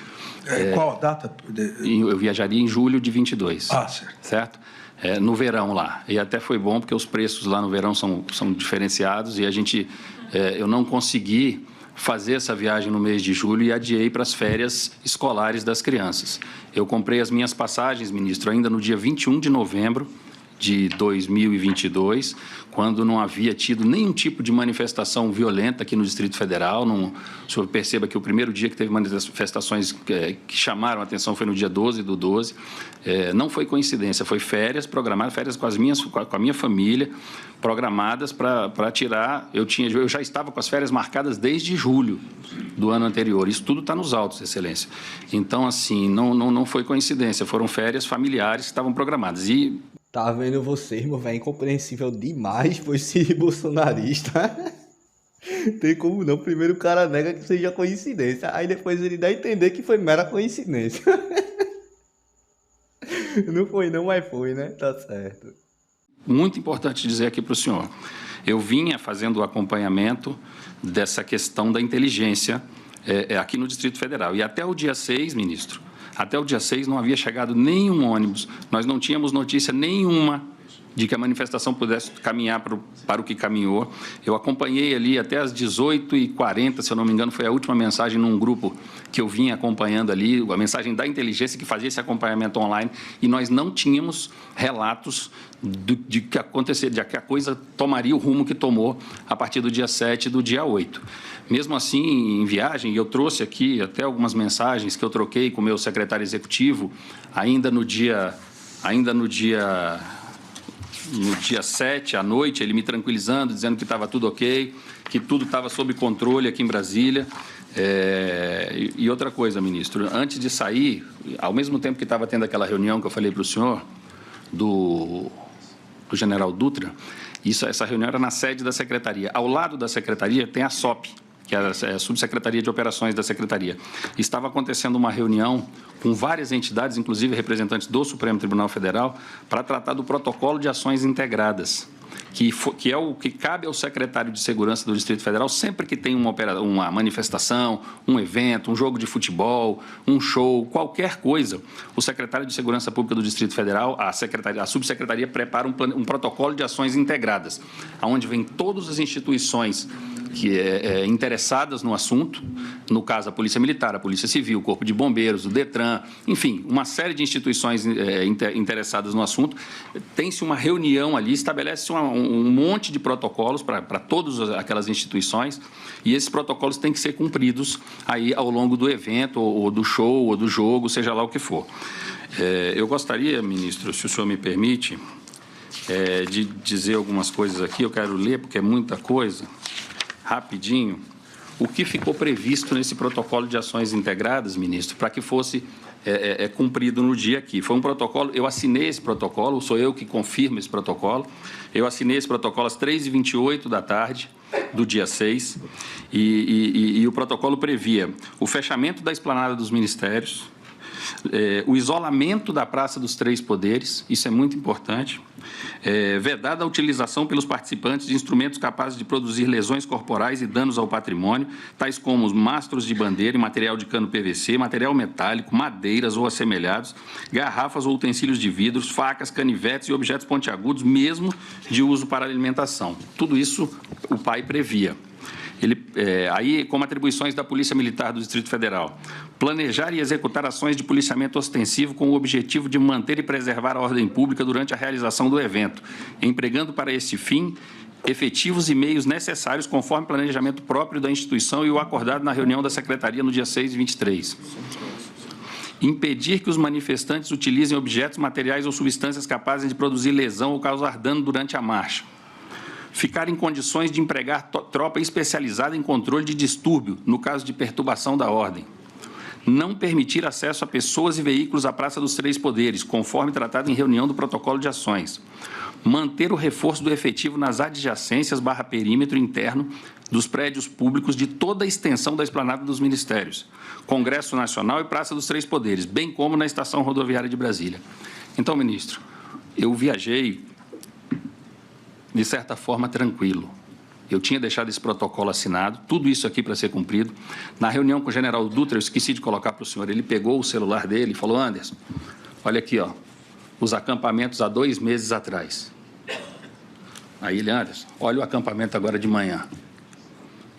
[SPEAKER 4] Qual a data?
[SPEAKER 5] Eu viajaria em julho de 22.
[SPEAKER 4] Ah, certo.
[SPEAKER 5] Certo? No verão lá. E até foi bom, porque os preços lá no verão são diferenciados e eu não consegui fazer essa viagem no mês de julho e adiei para as férias escolares das crianças. Eu comprei as minhas passagens, ministro, ainda no dia 21 de novembro de 2022, quando não havia tido nenhum tipo de manifestação violenta aqui no Distrito Federal. O senhor perceba que o primeiro dia que teve manifestações que chamaram a atenção foi no dia 12/12. Não foi coincidência, foi férias programadas, férias com a minha família, programadas para tirar. Eu já estava com as férias marcadas desde julho do ano anterior. Isso tudo está nos autos, Excelência. Então, assim, não foi coincidência, foram férias familiares que estavam programadas. E
[SPEAKER 3] tá vendo você, irmão, velho, incompreensível demais, pois se bolsonarista. Tem como não. Primeiro o cara nega que seja coincidência, aí depois ele dá a entender que foi mera coincidência. Não foi não, mas foi, né? Tá certo.
[SPEAKER 5] Muito importante dizer aqui para o senhor, eu vinha fazendo o acompanhamento dessa questão da inteligência aqui no Distrito Federal. E até o dia 6, ministro, até o dia 6 não havia chegado nenhum ônibus, nós não tínhamos notícia nenhuma de que a manifestação pudesse caminhar para o que caminhou. Eu acompanhei ali até às 18h40, se eu não me engano, foi a última mensagem num grupo que eu vinha acompanhando ali, a mensagem da inteligência que fazia esse acompanhamento online, e nós não tínhamos relatos de que acontecer, de que a coisa tomaria o rumo que tomou a partir do dia 7 e do dia 8. Mesmo assim, em viagem, eu trouxe aqui até algumas mensagens que eu troquei com o meu secretário executivo, ainda no dia 7 à noite, ele me tranquilizando, dizendo que estava tudo ok, que tudo estava sob controle aqui em Brasília. E outra coisa, ministro, antes de sair, ao mesmo tempo que estava tendo aquela reunião que eu falei para o senhor, do general Dutra, essa reunião era na sede da Secretaria. Ao lado da Secretaria tem a SOP, que é a Subsecretaria de Operações da Secretaria. Estava acontecendo uma reunião com várias entidades, inclusive representantes do Supremo Tribunal Federal, para tratar do protocolo de ações integradas, que é o que cabe ao secretário de Segurança do Distrito Federal sempre que tem uma manifestação, um evento, um jogo de futebol, um show, qualquer coisa. O secretário de Segurança Pública do Distrito Federal, a subsecretaria prepara um protocolo de ações integradas, onde vem todas as instituições interessadas no assunto, no caso a Polícia Militar, a Polícia Civil, o Corpo de Bombeiros, o DETRAN, enfim, uma série de instituições interessadas no assunto. Tem-se uma reunião ali, estabelece um monte de protocolos para todas aquelas instituições, e esses protocolos têm que ser cumpridos aí ao longo do evento, ou do show, ou do jogo, seja lá o que for. Eu gostaria, ministro, se o senhor me permite, de dizer algumas coisas aqui, eu quero ler porque é muita coisa, rapidinho, o que ficou previsto nesse protocolo de ações integradas, ministro, para que fosse cumprido no dia aqui. Foi um protocolo, eu assinei esse protocolo, sou eu que confirmo esse protocolo, eu assinei esse protocolo às 3h28 da tarde do dia 6, e o protocolo previa o fechamento da esplanada dos ministérios, o isolamento da Praça dos Três Poderes, isso é muito importante, vedada a utilização pelos participantes de instrumentos capazes de produzir lesões corporais e danos ao patrimônio, tais como os mastros de bandeira e material de cano PVC, material metálico, madeiras ou assemelhados, garrafas ou utensílios de vidros, facas, canivetes e objetos pontiagudos, mesmo de uso para alimentação. Tudo isso o PAI previa. Aí, como atribuições da Polícia Militar do Distrito Federal, planejar e executar ações de policiamento ostensivo com o objetivo de manter e preservar a ordem pública durante a realização do evento, empregando para esse fim efetivos e meios necessários conforme planejamento próprio da instituição e o acordado na reunião da Secretaria no dia 6 e 23. Impedir que os manifestantes utilizem objetos, materiais ou substâncias capazes de produzir lesão ou causar dano durante a marcha. Ficar em condições de empregar tropa especializada em controle de distúrbio, no caso de perturbação da ordem. Não permitir acesso a pessoas e veículos à Praça dos Três Poderes, conforme tratado em reunião do protocolo de ações. Manter o reforço do efetivo nas adjacências / perímetro interno dos prédios públicos de toda a extensão da esplanada dos ministérios, Congresso Nacional e Praça dos Três Poderes, bem como na Estação Rodoviária de Brasília. Então, ministro, eu viajei de certa forma, tranquilo. Eu tinha deixado esse protocolo assinado, tudo isso aqui para ser cumprido. Na reunião com o general Dutra, eu esqueci de colocar para o senhor, ele pegou o celular dele e falou: Anderson, olha aqui, ó, os acampamentos há 2 meses atrás. Aí ele: Anderson, olha o acampamento agora de manhã.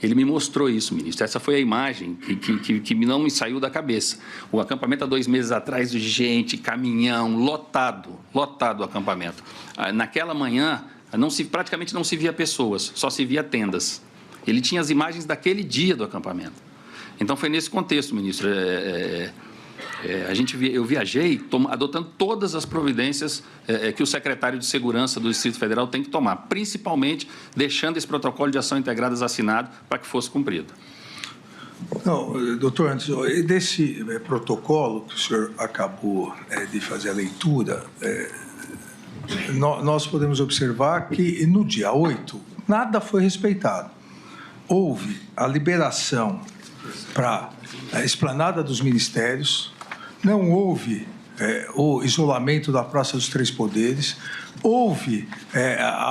[SPEAKER 5] Ele me mostrou isso, ministro. Essa foi a imagem que não me saiu da cabeça. O acampamento há 2 meses atrás, de gente, caminhão, lotado o acampamento. Naquela manhã, praticamente não se via pessoas, só se via tendas. Ele tinha as imagens daquele dia do acampamento. Então, foi nesse contexto, ministro. Eu viajei adotando todas as providências que o secretário de Segurança do Distrito Federal tem que tomar, principalmente deixando esse protocolo de ação integradas assinado para que fosse cumprido.
[SPEAKER 4] Não, doutor Anderson, desse protocolo que o senhor acabou de fazer a leitura, nós podemos observar que no dia 8 nada foi respeitado. Houve a liberação para a esplanada dos ministérios, não houve o isolamento da Praça dos Três Poderes, houve a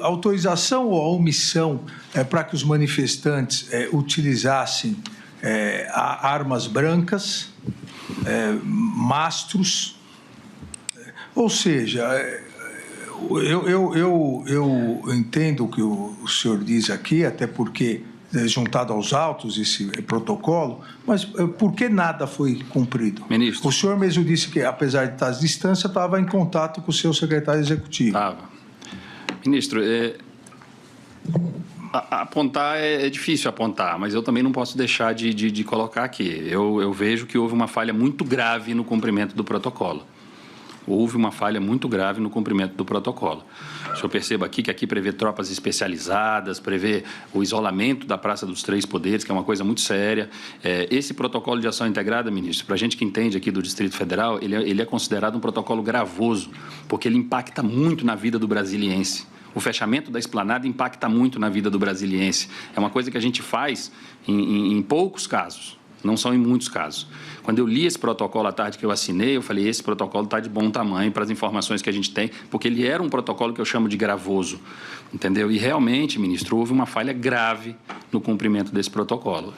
[SPEAKER 4] autorização ou a omissão para que os manifestantes utilizassem armas brancas, mastros, ou seja, Eu entendo o que o senhor diz aqui, até porque juntado aos autos esse protocolo, mas por que nada foi cumprido?
[SPEAKER 5] Ministro.
[SPEAKER 4] O senhor mesmo disse que, apesar de estar à distância, estava em contato com o seu secretário executivo.
[SPEAKER 5] Estava. Ministro, apontar é difícil apontar, mas eu também não posso deixar de colocar aqui. Eu vejo que houve uma falha muito grave no cumprimento do protocolo. Houve uma falha muito grave no cumprimento do protocolo. O senhor perceba aqui que aqui prevê tropas especializadas, prevê o isolamento da Praça dos Três Poderes, que é uma coisa muito séria. Esse protocolo de ação integrada, ministro, para a gente que entende aqui do Distrito Federal, ele é considerado um protocolo gravoso, porque ele impacta muito na vida do brasiliense. O fechamento da esplanada impacta muito na vida do brasiliense. É uma coisa que a gente faz em poucos casos. Não são em muitos casos. Quando eu li esse protocolo à tarde que eu assinei, eu falei, esse protocolo está de bom tamanho para as informações que a gente tem, porque ele era um protocolo que eu chamo de gravoso, entendeu? E realmente, ministro, houve uma falha grave no cumprimento desse protocolo.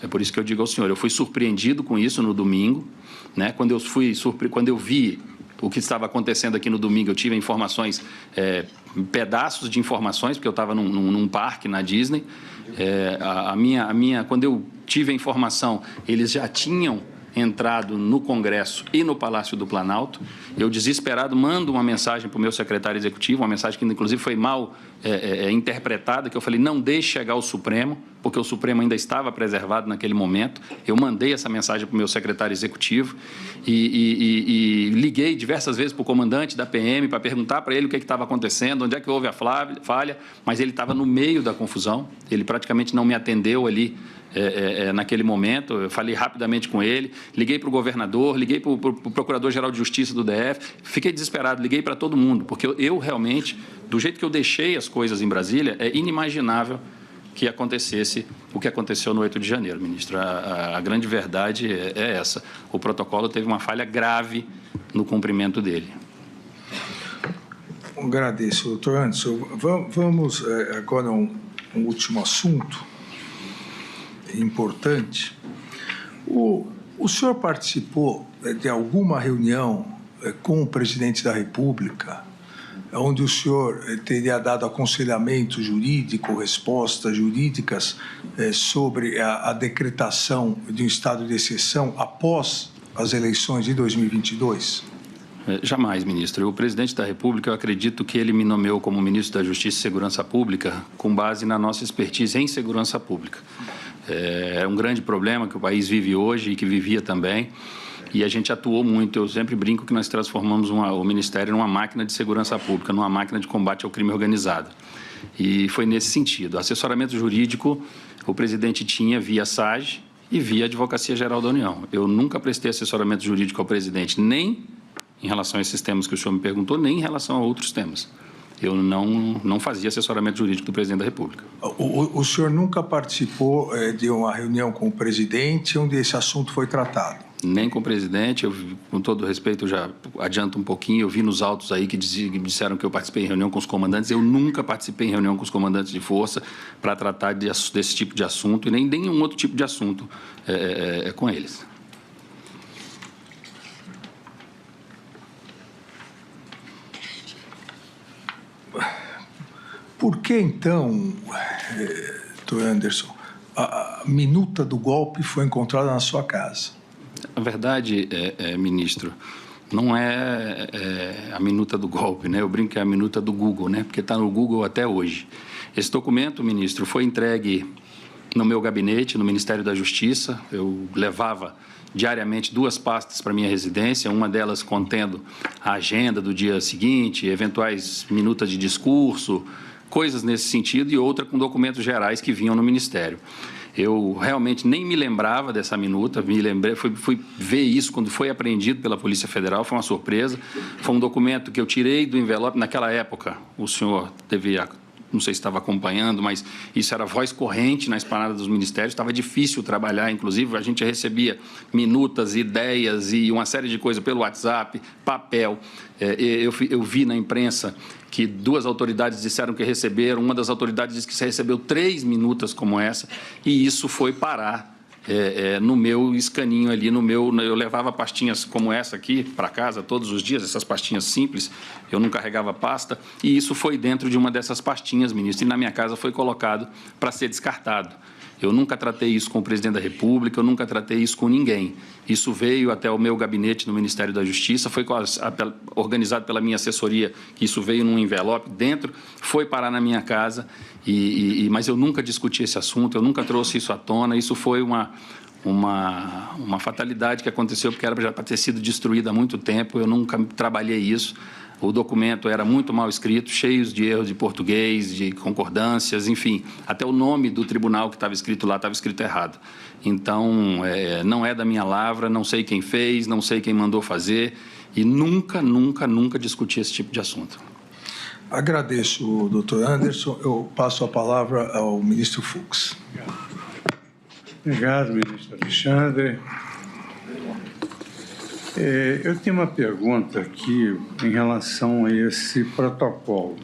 [SPEAKER 5] É por isso que eu digo ao senhor, eu fui surpreendido com isso no domingo, né? Quando eu vi o que estava acontecendo aqui no domingo, eu tive informações, pedaços de informações, porque eu estava num parque na Disney. Quando eu tive a informação, eles já tinham entrado no Congresso e no Palácio do Planalto. Eu, desesperado, mando uma mensagem para o meu secretário executivo, uma mensagem que, inclusive, foi mal interpretada, que eu falei, não deixe chegar ao Supremo, porque o Supremo ainda estava preservado naquele momento. Eu mandei essa mensagem para o meu secretário executivo e liguei diversas vezes para o comandante da PM para perguntar para ele o que estava acontecendo, onde é que houve a falha, mas ele estava no meio da confusão, ele praticamente não me atendeu ali naquele momento. Eu falei rapidamente com ele, liguei para o governador, liguei para o Procurador-Geral de Justiça do DF, fiquei desesperado, liguei para todo mundo, porque eu realmente, do jeito que eu deixei as coisas em Brasília, é inimaginável que acontecesse o que aconteceu no 8 de janeiro, ministro. A grande verdade é essa. O protocolo teve uma falha grave no cumprimento dele.
[SPEAKER 4] Agradeço, doutor Anderson. Vamos agora a um último assunto importante. O senhor participou de alguma reunião com o presidente da República, onde o senhor teria dado aconselhamento jurídico, respostas jurídicas sobre a decretação de um estado de exceção após as eleições de 2022?
[SPEAKER 5] Jamais, ministro. O presidente da República, eu acredito que ele me nomeou como ministro da Justiça e Segurança Pública com base na nossa expertise em segurança pública. É um grande problema que o país vive hoje e que vivia também, e a gente atuou muito. Eu sempre brinco que nós transformamos o Ministério numa máquina de segurança pública, numa máquina de combate ao crime organizado. E foi nesse sentido. Assessoramento jurídico, o presidente tinha via SAGE e via Advocacia Geral da União. Eu nunca prestei assessoramento jurídico ao presidente, nem em relação a esses temas que o senhor me perguntou, nem em relação a outros temas. Eu não fazia assessoramento jurídico do presidente da República.
[SPEAKER 4] O senhor nunca participou de uma reunião com o presidente onde esse assunto foi tratado?
[SPEAKER 5] Nem com o presidente. Com todo respeito, eu já adianto um pouquinho. Eu vi nos autos aí que disseram que eu participei em reunião com os comandantes. Eu nunca participei em reunião com os comandantes de força para tratar desse tipo de assunto e nem nenhum outro tipo de assunto com eles.
[SPEAKER 4] Por que, então, doutor Anderson, a minuta do golpe foi encontrada na sua casa?
[SPEAKER 5] A verdade, ministro, não é a minuta do golpe, né? Eu brinco que é a minuta do Google, né? Porque está no Google até hoje. Esse documento, ministro, foi entregue no meu gabinete, no Ministério da Justiça. Eu levava diariamente 2 pastas para minha residência, uma delas contendo a agenda do dia seguinte, eventuais minutas de discurso, coisas nesse sentido, e outra com documentos gerais que vinham no Ministério. Eu realmente nem me lembrava dessa minuta, fui ver isso quando foi apreendido pela Polícia Federal, foi uma surpresa. Foi um documento que eu tirei do envelope. Naquela época, o senhor devia, não sei se estava acompanhando, mas isso era voz corrente na esplanada dos ministérios, estava difícil trabalhar, inclusive a gente recebia minutas, ideias e uma série de coisas pelo WhatsApp, papel. Eu vi na imprensa que 2 autoridades disseram que receberam, uma das autoridades disse que se recebeu 3 minutas como essa, e isso foi parar no meu escaninho ali, eu levava pastinhas como essa aqui para casa todos os dias, essas pastinhas simples, eu não carregava pasta, e isso foi dentro de uma dessas pastinhas, ministro, e na minha casa foi colocado para ser descartado. Eu nunca tratei isso com o presidente da República, eu nunca tratei isso com ninguém. Isso veio até o meu gabinete no Ministério da Justiça, foi organizado pela minha assessoria, que isso veio num envelope dentro, foi parar na minha casa, mas eu nunca discuti esse assunto, eu nunca trouxe isso à tona, isso foi uma fatalidade que aconteceu, porque era para ter sido destruída há muito tempo, eu nunca trabalhei isso. O documento era muito mal escrito, cheio de erros de português, de concordâncias, enfim. Até o nome do tribunal que estava escrito lá estava escrito errado. Então, não é da minha lavra, não sei quem fez, não sei quem mandou fazer e nunca discuti esse tipo de assunto.
[SPEAKER 4] Agradeço, doutor Anderson. Eu passo a palavra ao ministro Fux.
[SPEAKER 11] Obrigado, ministro Alexandre. Eu tenho uma pergunta aqui em relação a esse protocolo.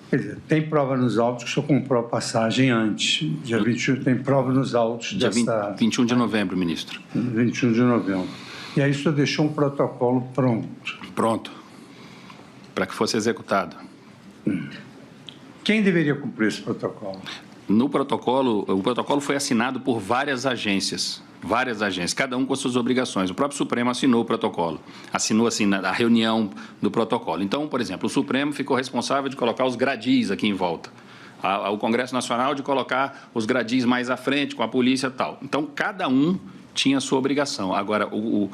[SPEAKER 11] Quer dizer, tem prova nos autos que o senhor comprou a passagem antes. Dia 21 tem prova nos autos
[SPEAKER 5] dia
[SPEAKER 11] dessa...
[SPEAKER 5] 21 de novembro, ministro.
[SPEAKER 11] 21 de novembro. E aí o senhor deixou um protocolo pronto.
[SPEAKER 5] Pronto. Para que fosse executado.
[SPEAKER 11] Quem deveria cumprir esse protocolo?
[SPEAKER 5] O protocolo foi assinado por várias agências, cada um com as suas obrigações. O próprio Supremo assinou o protocolo, assinou assim a reunião do protocolo. Então, por exemplo, o Supremo ficou responsável de colocar os gradis aqui em volta. O Congresso Nacional de colocar os gradis mais à frente, com a polícia e tal. Então, cada um tinha a sua obrigação. Agora, o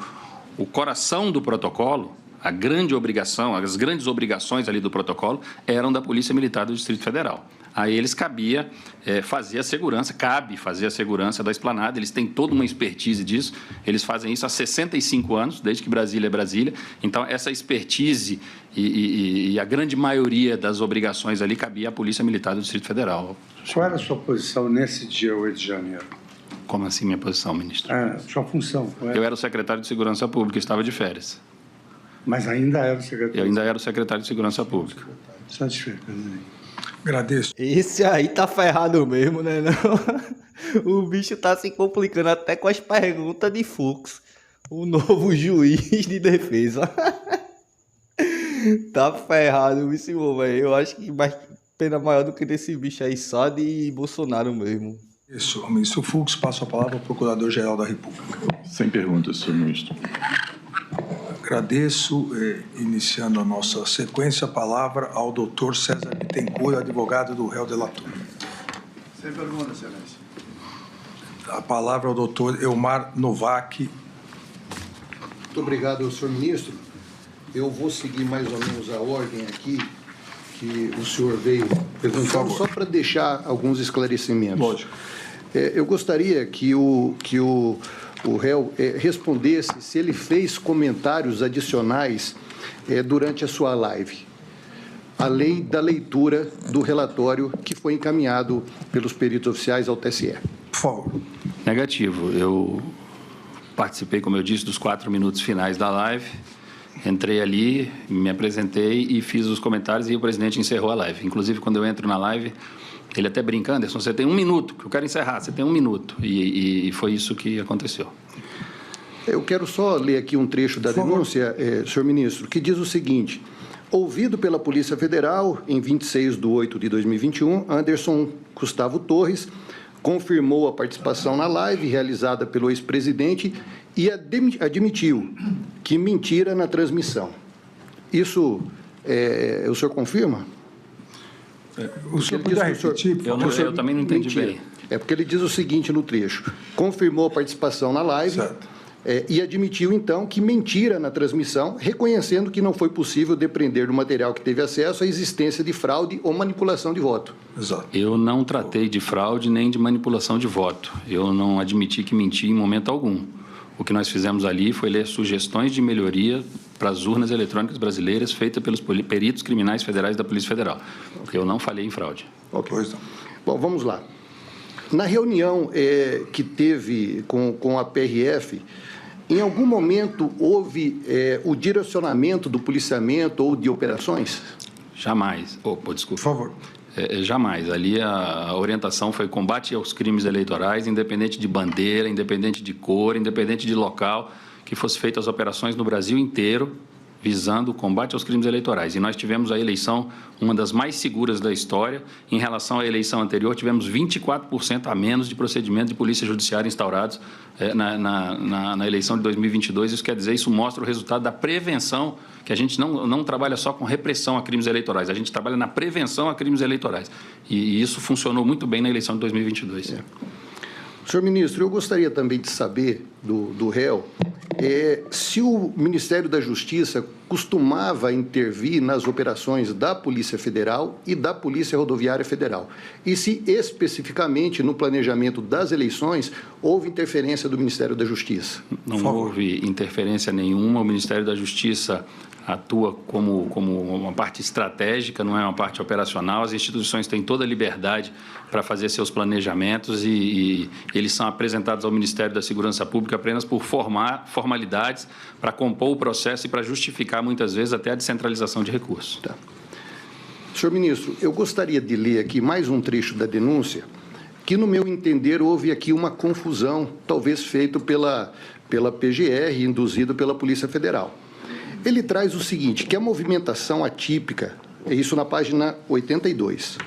[SPEAKER 5] coração do protocolo, a grande obrigação, as grandes obrigações ali do protocolo eram da Polícia Militar do Distrito Federal. A eles cabia fazer a segurança, cabe fazer a segurança da esplanada, eles têm toda uma expertise disso, eles fazem isso há 65 anos, desde que Brasília é Brasília, então essa expertise e a grande maioria das obrigações ali cabia à Polícia Militar do Distrito Federal.
[SPEAKER 11] Qual era a sua posição nesse dia 8 de janeiro?
[SPEAKER 5] Como assim minha posição, ministro?
[SPEAKER 11] Sua função.
[SPEAKER 5] Eu era o secretário de Segurança Pública, estava de férias.
[SPEAKER 11] Mas ainda era o secretário?
[SPEAKER 5] Eu ainda era o secretário de Segurança Pública.
[SPEAKER 11] Satisfeito,
[SPEAKER 4] Agradeço.
[SPEAKER 3] Esse aí tá ferrado mesmo, né? Não? O bicho tá se complicando até com as perguntas de Fux, o novo juiz de defesa. Tá ferrado esse senhor, velho. Eu acho que mais pena maior do que desse bicho aí, só de Bolsonaro mesmo.
[SPEAKER 4] Isso, ministro Fux, passo a palavra ao Procurador-Geral da República.
[SPEAKER 12] Sem perguntas, senhor ministro.
[SPEAKER 4] Agradeço, iniciando a nossa sequência, a palavra ao doutor César Bittencourt, advogado do réu delator.
[SPEAKER 13] Sem pergunta, excelência.
[SPEAKER 4] A palavra ao doutor Elmar Novak.
[SPEAKER 14] Muito obrigado, senhor ministro. Eu vou seguir mais ou menos a ordem aqui que o senhor veio perguntando, só para deixar alguns esclarecimentos.
[SPEAKER 4] Lógico.
[SPEAKER 14] Eu gostaria que o réu respondesse se ele fez comentários adicionais durante a sua live, além da leitura do relatório que foi encaminhado pelos peritos oficiais ao TSE.
[SPEAKER 4] Por favor.
[SPEAKER 5] Negativo. Eu participei, como eu disse, dos 4 minutos finais da live, entrei ali, me apresentei e fiz os comentários e o presidente encerrou a live. Inclusive, quando eu entro na live, ele até brinca, Anderson, você tem 1 minuto, que eu quero encerrar, você tem 1 minuto. E foi isso que aconteceu.
[SPEAKER 14] Eu quero só ler aqui um trecho da denúncia, senhor ministro, que diz o seguinte: ouvido pela Polícia Federal, em 26 de 8 de 2021, Anderson Gustavo Torres confirmou a participação na live realizada pelo ex-presidente e admitiu que mentira na transmissão. Isso, o senhor confirma?
[SPEAKER 4] O senhor podia repetir?
[SPEAKER 5] Eu também não entendi bem.
[SPEAKER 14] É porque ele diz o seguinte no trecho: confirmou a participação na live e admitiu, então, que mentira na transmissão, reconhecendo que não foi possível depreender do material que teve acesso a existência de fraude ou manipulação de voto.
[SPEAKER 4] Exato.
[SPEAKER 5] Eu não tratei de fraude nem de manipulação de voto. Eu não admiti que menti em momento algum. O que nós fizemos ali foi ler sugestões de melhoria para as urnas eletrônicas brasileiras feitas pelos peritos criminais federais da Polícia Federal. Eu não falei em fraude.
[SPEAKER 14] Ok. Bom, vamos lá. Na reunião que teve com a PRF, em algum momento houve o direcionamento do policiamento ou de operações?
[SPEAKER 5] Jamais. Desculpa.
[SPEAKER 4] Por favor.
[SPEAKER 5] Jamais. Ali a orientação foi combate aos crimes eleitorais, independente de bandeira, independente de cor, independente de local, que fosse feitas as operações no Brasil inteiro, visando o combate aos crimes eleitorais. E nós tivemos a eleição, uma das mais seguras da história. Em relação à eleição anterior, tivemos 24% a menos de procedimentos de polícia judiciária instaurados na eleição de 2022. Isso quer dizer, isso mostra o resultado da prevenção, que a gente não trabalha só com repressão a crimes eleitorais, a gente trabalha na prevenção a crimes eleitorais. E isso funcionou muito bem na eleição de 2022.
[SPEAKER 14] Senhor ministro, eu gostaria também de saber do réu se o Ministério da Justiça costumava intervir nas operações da Polícia Federal e da Polícia Rodoviária Federal. E se especificamente no planejamento das eleições houve interferência do Ministério da Justiça.
[SPEAKER 5] Não houve interferência nenhuma. O Ministério da Justiça atua como uma parte estratégica, não é uma parte operacional. As instituições têm toda a liberdade para fazer seus planejamentos e eles são apresentados ao Ministério da Segurança Pública apenas por formalidades para compor o processo e para justificar, muitas vezes, até a descentralização de recursos.
[SPEAKER 14] Tá. Senhor ministro, eu gostaria de ler aqui mais um trecho da denúncia, que, no meu entender, houve aqui uma confusão, talvez feita pela PGR, induzido pela Polícia Federal. Ele traz o seguinte, que a movimentação atípica, é isso na página 82,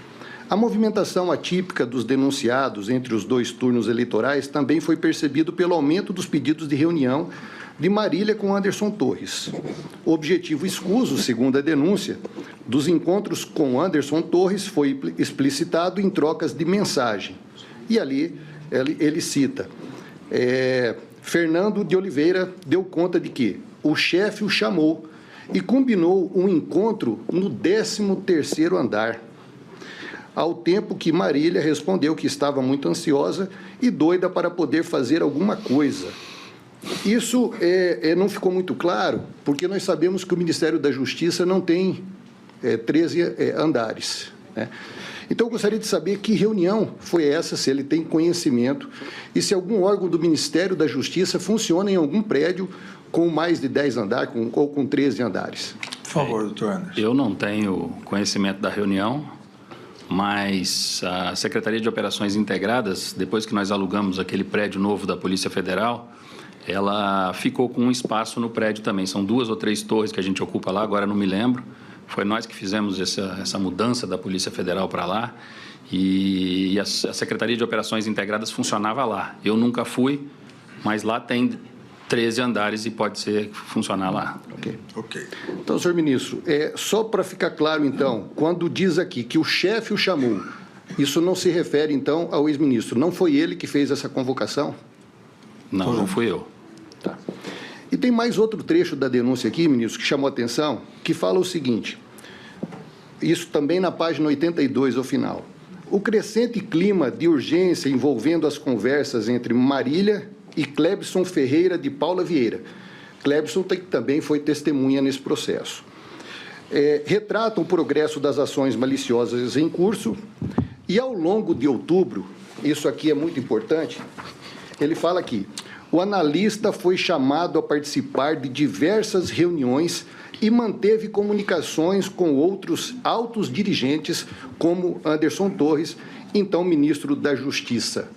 [SPEAKER 14] a movimentação atípica dos denunciados entre os dois turnos eleitorais também foi percebido pelo aumento dos pedidos de reunião de Marília com Anderson Torres. O objetivo escuso, segundo a denúncia, dos encontros com Anderson Torres foi explicitado em trocas de mensagem. E ali ele cita, Fernando de Oliveira deu conta de que o chefe o chamou e combinou um encontro no 13º andar, ao tempo que Marília respondeu que estava muito ansiosa e doida para poder fazer alguma coisa. Isso não ficou muito claro, porque nós sabemos que o Ministério da Justiça não tem 13 andares, né? Então, eu gostaria de saber que reunião foi essa, se ele tem conhecimento, e se algum órgão do Ministério da Justiça funciona em algum prédio com mais de 10 andares ou com 13 andares.
[SPEAKER 4] Por favor, doutor Anderson.
[SPEAKER 5] Eu não tenho conhecimento da reunião, mas a Secretaria de Operações Integradas, depois que nós alugamos aquele prédio novo da Polícia Federal, ela ficou com um espaço no prédio também. São 2 ou 3 torres que a gente ocupa lá, agora não me lembro. Foi nós que fizemos essa mudança da Polícia Federal para lá e a Secretaria de Operações Integradas funcionava lá. Eu nunca fui, mas lá tem 13 andares e pode ser funcionar lá.
[SPEAKER 14] Ok. Então, senhor ministro, só para ficar claro, então, quando diz aqui que o chefe o chamou, isso não se refere, então, ao ex-ministro. Não foi ele que fez essa convocação?
[SPEAKER 5] Não fui eu.
[SPEAKER 14] Tá. E tem mais outro trecho da denúncia aqui, ministro, que chamou a atenção, que fala o seguinte, isso também na página 82, ao final. O crescente clima de urgência envolvendo as conversas entre Marília e Clebson Ferreira de Paula Vieira. Clebson também foi testemunha nesse processo. Retratam o progresso das ações maliciosas em curso e, ao longo de outubro, isso aqui é muito importante, ele fala aqui, o analista foi chamado a participar de diversas reuniões e manteve comunicações com outros altos dirigentes, como Anderson Torres, então ministro da Justiça.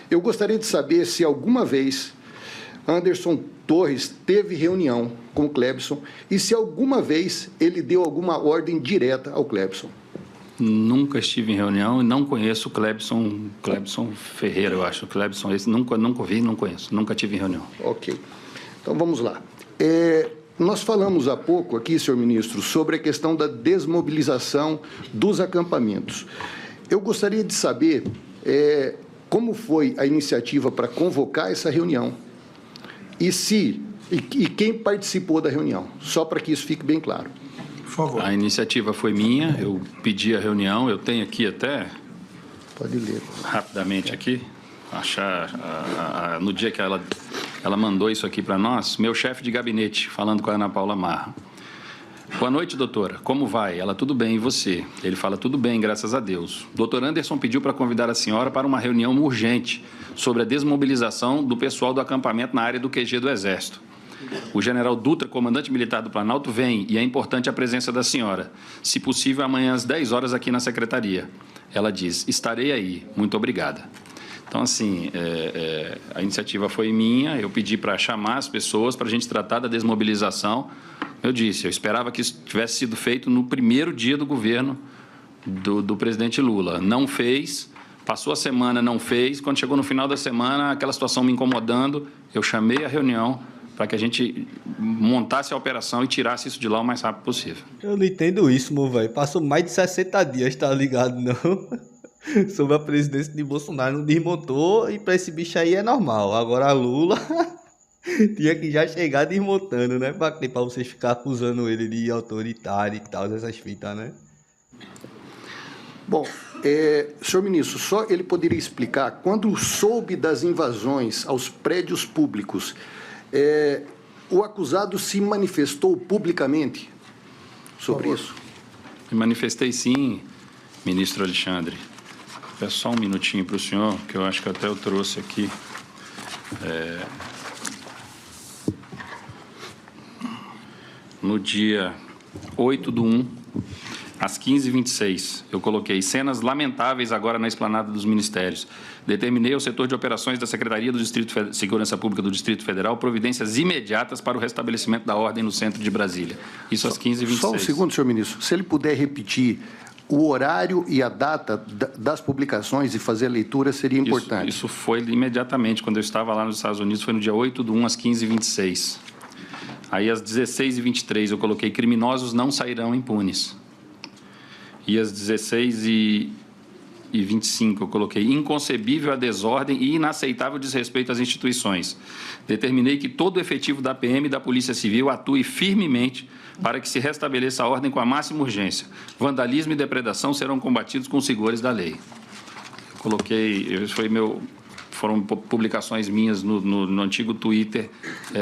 [SPEAKER 14] Eu gostaria de saber se alguma vez Anderson Torres teve reunião com o Clebson e se alguma vez ele deu alguma ordem direta ao Clebson.
[SPEAKER 5] Nunca estive em reunião e não conheço o Clebson Ferreira, eu acho. Clebson, esse nunca vi, não conheço. Nunca tive em reunião.
[SPEAKER 14] Ok. Então, vamos lá. Nós falamos há pouco aqui, senhor ministro, sobre a questão da desmobilização dos acampamentos. Eu gostaria de saber como foi a iniciativa para convocar essa reunião e quem participou da reunião, só para que isso fique bem claro.
[SPEAKER 5] Por favor. A iniciativa foi minha, eu pedi a reunião, eu tenho aqui até...
[SPEAKER 14] Pode ler.
[SPEAKER 5] Rapidamente aqui, no dia que ela mandou isso aqui para nós, meu chefe de gabinete, falando com a Ana Paula Marra. Boa noite, doutora. Como vai? Ela, tudo bem, e você? Ele fala, tudo bem, graças a Deus. Doutor Anderson pediu para convidar a senhora para uma reunião urgente sobre a desmobilização do pessoal do acampamento na área do QG do Exército. O general Dutra, comandante militar do Planalto, vem e é importante a presença da senhora. Se possível, amanhã às 10 horas aqui na secretaria. Ela diz, estarei aí. Muito obrigada. Então, assim, a iniciativa foi minha, eu pedi para chamar as pessoas para a gente tratar da desmobilização. Eu disse, eu esperava que isso tivesse sido feito no primeiro dia do governo do presidente Lula. Não fez, passou a semana, não fez. Quando chegou no final da semana, aquela situação me incomodando, eu chamei a reunião para que a gente montasse a operação e tirasse isso de lá o mais rápido possível.
[SPEAKER 3] Eu não entendo isso, meu velho. Passou mais de 60 dias, tá ligado, não? Sobre a presidência de Bolsonaro, não desmontou e para esse bicho aí é normal. Agora Lula tinha que já chegar desmontando, né? Para vocês ficar acusando ele de autoritário e tal, essas fitas, né?
[SPEAKER 14] Bom, senhor ministro, só ele poderia explicar, quando soube das invasões aos prédios públicos, o acusado se manifestou publicamente sobre isso?
[SPEAKER 5] Me manifestei sim, ministro Alexandre. Peço só um minutinho para o senhor, que eu acho que até eu trouxe aqui. No dia 8/1, às 15h26, eu coloquei cenas lamentáveis agora na esplanada dos ministérios. Determinei ao setor de operações da Secretaria do Distrito de Segurança Pública do Distrito Federal providências imediatas para o restabelecimento da ordem no centro de Brasília. Isso às 15h26.
[SPEAKER 14] Só um segundo, senhor ministro. Se ele puder repetir o horário e a data das publicações e fazer a leitura, seria importante.
[SPEAKER 5] Isso foi imediatamente. Quando eu estava lá nos Estados Unidos, foi no dia 8/1, às 15h26. Aí, às 16h23, eu coloquei criminosos não sairão impunes. E às 16h25, eu coloquei inconcebível a desordem e inaceitável desrespeito às instituições. Determinei que todo o efetivo da PM e da Polícia Civil atue firmemente para que se restabeleça a ordem com a máxima urgência. Vandalismo e depredação serão combatidos com os rigores da lei. Eu coloquei, foram publicações minhas no antigo Twitter.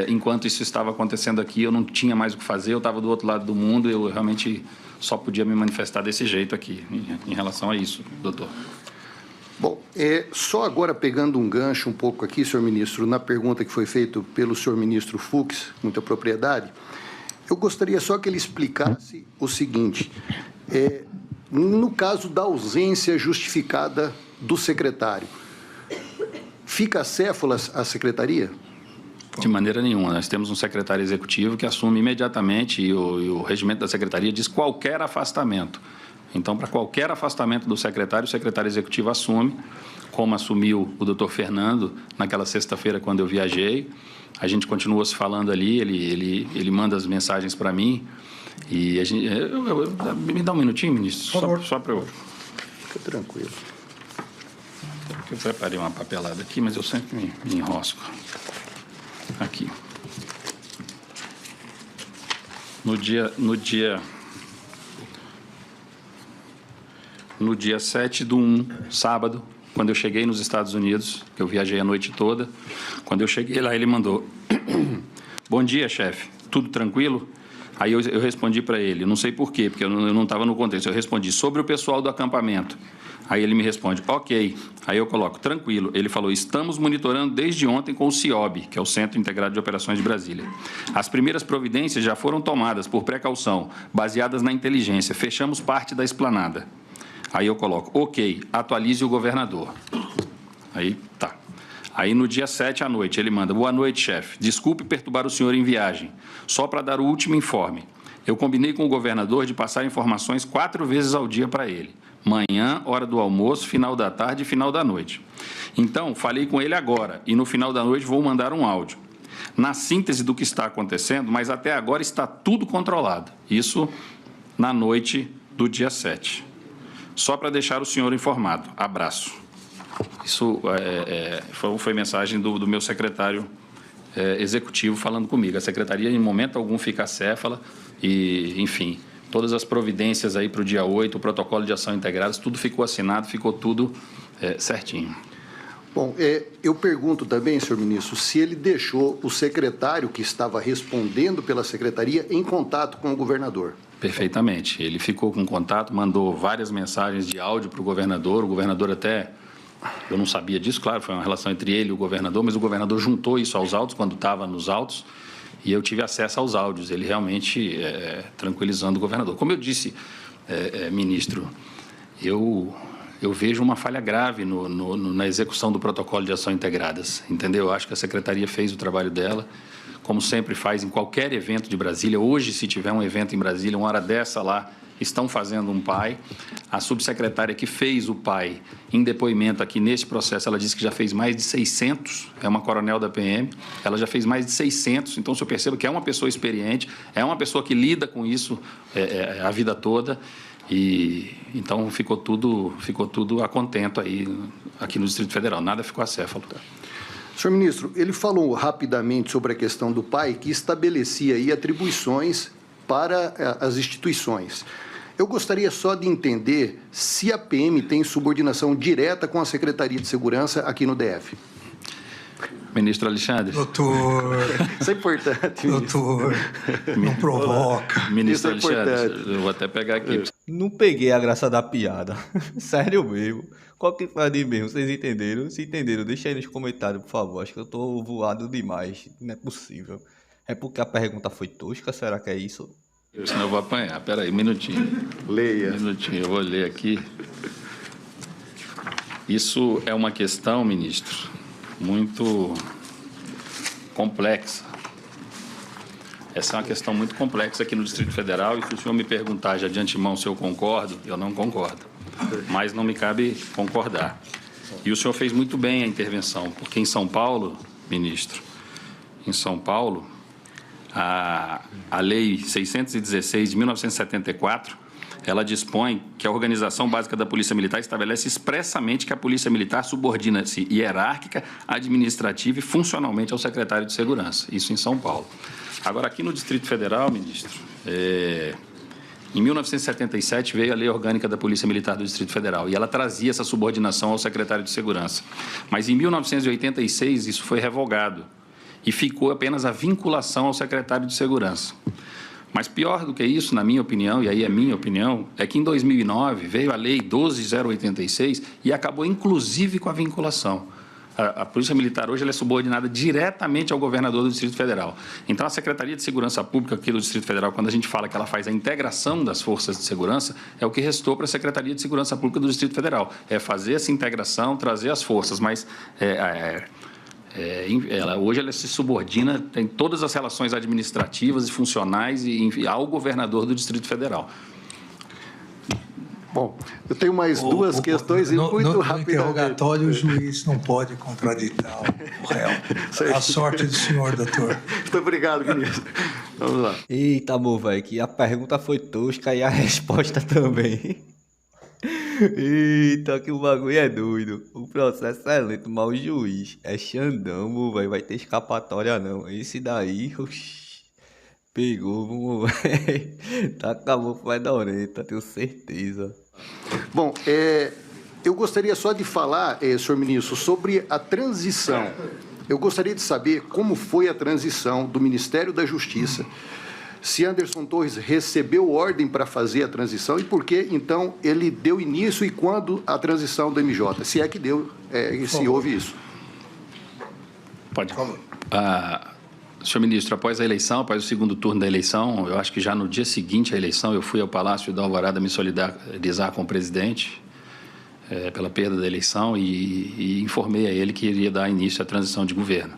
[SPEAKER 5] Enquanto isso estava acontecendo aqui, eu não tinha mais o que fazer, eu estava do outro lado do mundo, eu realmente só podia me manifestar desse jeito aqui, em relação a isso, doutor.
[SPEAKER 14] Bom, só agora pegando um gancho um pouco aqui, senhor ministro, na pergunta que foi feita pelo senhor ministro Fux, muita propriedade, eu gostaria só que ele explicasse o seguinte, no caso da ausência justificada do secretário, fica acéfala a secretaria?
[SPEAKER 5] De maneira nenhuma. Nós temos um secretário executivo que assume imediatamente e o regimento da secretaria diz qualquer afastamento. Então, para qualquer afastamento do secretário, o secretário executivo assume, como assumiu o doutor Fernando naquela sexta-feira quando eu viajei. A gente continua se falando ali, ele manda as mensagens para mim e a gente... me dá um minutinho, ministro, só para eu...
[SPEAKER 14] Fica tranquilo.
[SPEAKER 5] Eu preparei uma papelada aqui, mas eu sempre me enrosco. Aqui. No dia 7/1, sábado, quando eu cheguei nos Estados Unidos, que eu viajei a noite toda, quando eu cheguei lá, ele mandou: bom dia, chefe, tudo tranquilo? Aí eu respondi para ele, não sei por quê, porque eu não estava no contexto, eu respondi sobre o pessoal do acampamento. Aí ele me responde, ok. Aí eu coloco, tranquilo. Ele falou, estamos monitorando desde ontem com o CIOB, que é o Centro Integrado de Operações de Brasília. As primeiras providências já foram tomadas por precaução, baseadas na inteligência. Fechamos parte da esplanada. Aí eu coloco, ok, atualize o governador. Aí, tá. Aí no dia 7 à noite, ele manda, boa noite, chefe. Desculpe perturbar o senhor em viagem. Só para dar o último informe. Eu combinei com o governador de passar informações 4 vezes ao dia para ele. Manhã, hora do almoço, final da tarde e final da noite. Então, falei com ele agora e no final da noite vou mandar um áudio. Na síntese do que está acontecendo, mas até agora está tudo controlado. Isso na noite do dia 7. Só para deixar o senhor informado. Abraço. Isso foi mensagem do meu secretário executivo falando comigo. A secretaria, em momento algum, fica acéfala e, enfim... Todas as providências aí para o dia 8, o protocolo de ação integrada, tudo ficou assinado, ficou tudo certinho.
[SPEAKER 14] Bom, eu pergunto também, senhor ministro, se ele deixou o secretário que estava respondendo pela secretaria em contato com o governador.
[SPEAKER 5] Perfeitamente. Ele ficou com contato, mandou várias mensagens de áudio para o governador até... Eu não sabia disso, claro, foi uma relação entre ele e o governador, mas o governador juntou isso aos autos, quando estava nos autos, e eu tive acesso aos áudios, ele realmente tranquilizando o governador. Como eu disse, ministro, eu vejo uma falha grave na execução do protocolo de ação integradas, entendeu? Eu acho que a Secretaria fez o trabalho dela, como sempre faz em qualquer evento de Brasília. Hoje, se tiver um evento em Brasília, uma hora dessa lá, estão fazendo um PAI. A subsecretária que fez o PAI em depoimento aqui nesse processo, ela disse que já fez mais de 600, é uma coronel da PM, ela já fez mais de 600, então o senhor perceba que é uma pessoa experiente, é uma pessoa que lida com isso a vida toda, e então ficou tudo a contento aí, aqui no Distrito Federal, nada ficou acéfalo.
[SPEAKER 14] Senhor ministro, ele falou rapidamente sobre a questão do PAI, que estabelecia aí atribuições para as instituições. Eu gostaria só de entender se a PM tem subordinação direta com a Secretaria de Segurança aqui no DF.
[SPEAKER 5] Ministro Alexandre.
[SPEAKER 15] Doutor.
[SPEAKER 14] Isso é importante.
[SPEAKER 15] Doutor, não provoca.
[SPEAKER 5] Ministro Alexandre, eu vou até pegar aqui.
[SPEAKER 3] Não peguei a graça da piada. Sério mesmo. Qual que foi ali mesmo? Vocês entenderam? Se entenderam, deixa aí nos comentários, por favor. Acho que eu tô voado demais. Não é possível. É porque a pergunta foi tosca? Será que é isso?
[SPEAKER 5] Senão eu vou apanhar. Pera aí, um minutinho.
[SPEAKER 14] Leia.
[SPEAKER 5] Um minutinho, eu vou ler aqui. Isso é uma questão, ministro, muito complexa. Essa é uma questão muito complexa aqui no Distrito Federal, e se o senhor me perguntar já de antemão se eu concordo, eu não concordo. Mas não me cabe concordar. E o senhor fez muito bem a intervenção, porque em São Paulo, ministro, em São Paulo, a Lei 616 de 1974, ela dispõe que a Organização Básica da Polícia Militar estabelece expressamente que a Polícia Militar subordina-se hierárquica, administrativa e funcionalmente ao Secretário de Segurança. Isso em São Paulo. Agora, aqui no Distrito Federal, ministro, em 1977 veio a Lei Orgânica da Polícia Militar do Distrito Federal e ela trazia essa subordinação ao Secretário de Segurança. Mas em 1986 isso foi revogado e ficou apenas a vinculação ao Secretário de Segurança. Mas pior do que isso, na minha opinião, e aí é minha opinião, é que em 2009 veio a Lei 12.086 e acabou inclusive com a vinculação. A Polícia Militar hoje ela é subordinada diretamente ao governador do Distrito Federal. Então, a Secretaria de Segurança Pública aqui do Distrito Federal, quando a gente fala que ela faz a integração das forças de segurança, é o que restou para a Secretaria de Segurança Pública do Distrito Federal. É fazer essa integração, trazer as forças, mas hoje ela se subordina, tem todas as relações administrativas e funcionais ao governador do Distrito Federal.
[SPEAKER 14] Bom, eu tenho mais duas questões muito rápidas.
[SPEAKER 15] No interrogatório, o juiz não pode contraditar o réu. A sorte do senhor, doutor.
[SPEAKER 14] Muito obrigado, ministro. Vamos lá.
[SPEAKER 3] Eita, amor, velho, que a pergunta foi tosca e a resposta também. Eita, que o bagulho é doido. O processo é lento, mas o juiz é Xandão, velho. Vai ter escapatória não. Esse daí, pegou, velho. Tá acabou com a fedorenta, tenho certeza.
[SPEAKER 14] Bom, eu gostaria só de falar, senhor ministro, sobre a transição. Eu gostaria de saber como foi a transição do Ministério da Justiça, se Anderson Torres recebeu ordem para fazer a transição e por que, então, ele deu início e quando a transição do MJ, se é que deu, se houve isso.
[SPEAKER 5] Pode. Senhor ministro, após a eleição, após o segundo turno da eleição, eu acho que já no dia seguinte à eleição, eu fui ao Palácio da Alvorada me solidarizar com o presidente pela perda da eleição e informei a ele que iria dar início à transição de governo.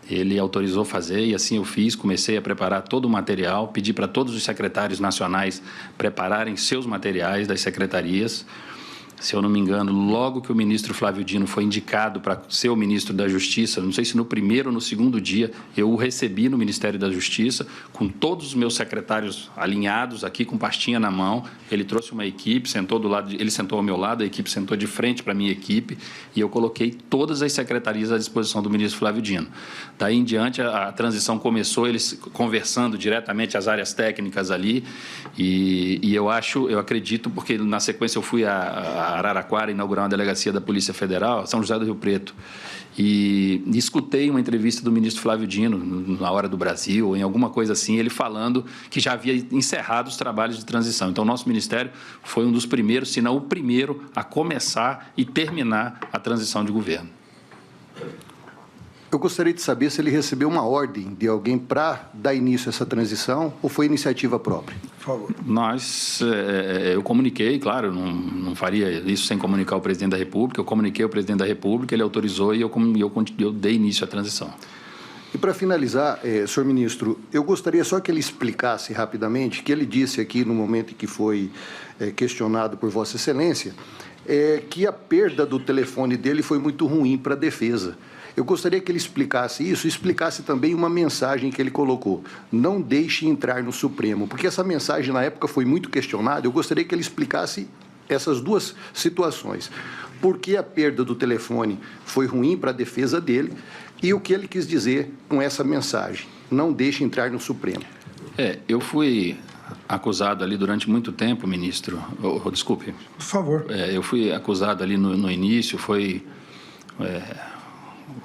[SPEAKER 5] Ele autorizou fazer e assim eu fiz, comecei a preparar todo o material, pedi para todos os secretários nacionais prepararem seus materiais das secretarias. Se eu não me engano, logo que o ministro Flávio Dino foi indicado para ser o ministro da Justiça, não sei se no primeiro ou no segundo dia, eu o recebi no Ministério da Justiça, com todos os meus secretários alinhados aqui, com pastinha na mão. Ele trouxe uma equipe, sentou do lado, ele sentou ao meu lado, a equipe sentou de frente para a minha equipe, e eu coloquei todas as secretarias à disposição do ministro Flávio Dino. Daí em diante, a transição começou, eles conversando diretamente as áreas técnicas ali, e eu acredito, porque na sequência eu fui a Araraquara inaugurar uma delegacia da Polícia Federal, São José do Rio Preto, e escutei uma entrevista do ministro Flávio Dino, na Hora do Brasil, ou em alguma coisa assim, ele falando que já havia encerrado os trabalhos de transição. Então, o nosso ministério foi um dos primeiros, se não o primeiro, a começar e terminar a transição de governo.
[SPEAKER 14] Eu gostaria de saber se ele recebeu uma ordem de alguém para dar início a essa transição ou foi iniciativa própria.
[SPEAKER 4] Por favor.
[SPEAKER 5] Eu comuniquei, claro, não faria isso sem comunicar o presidente da República. Eu comuniquei ao presidente da República, ele autorizou e eu dei início à transição.
[SPEAKER 14] E para finalizar, senhor ministro, eu gostaria só que ele explicasse rapidamente, que ele disse aqui no momento em que foi questionado por Vossa Excelência, que a perda do telefone dele foi muito ruim para a defesa. Eu gostaria que ele explicasse isso e explicasse também uma mensagem que ele colocou. Não deixe entrar no Supremo, porque essa mensagem na época foi muito questionada. Eu gostaria que ele explicasse essas duas situações. Por que a perda do telefone foi ruim para a defesa dele e o que ele quis dizer com essa mensagem. Não deixe entrar no Supremo.
[SPEAKER 5] Eu fui acusado ali durante muito tempo, ministro. Desculpe.
[SPEAKER 4] Por favor.
[SPEAKER 5] Eu fui acusado ali no início,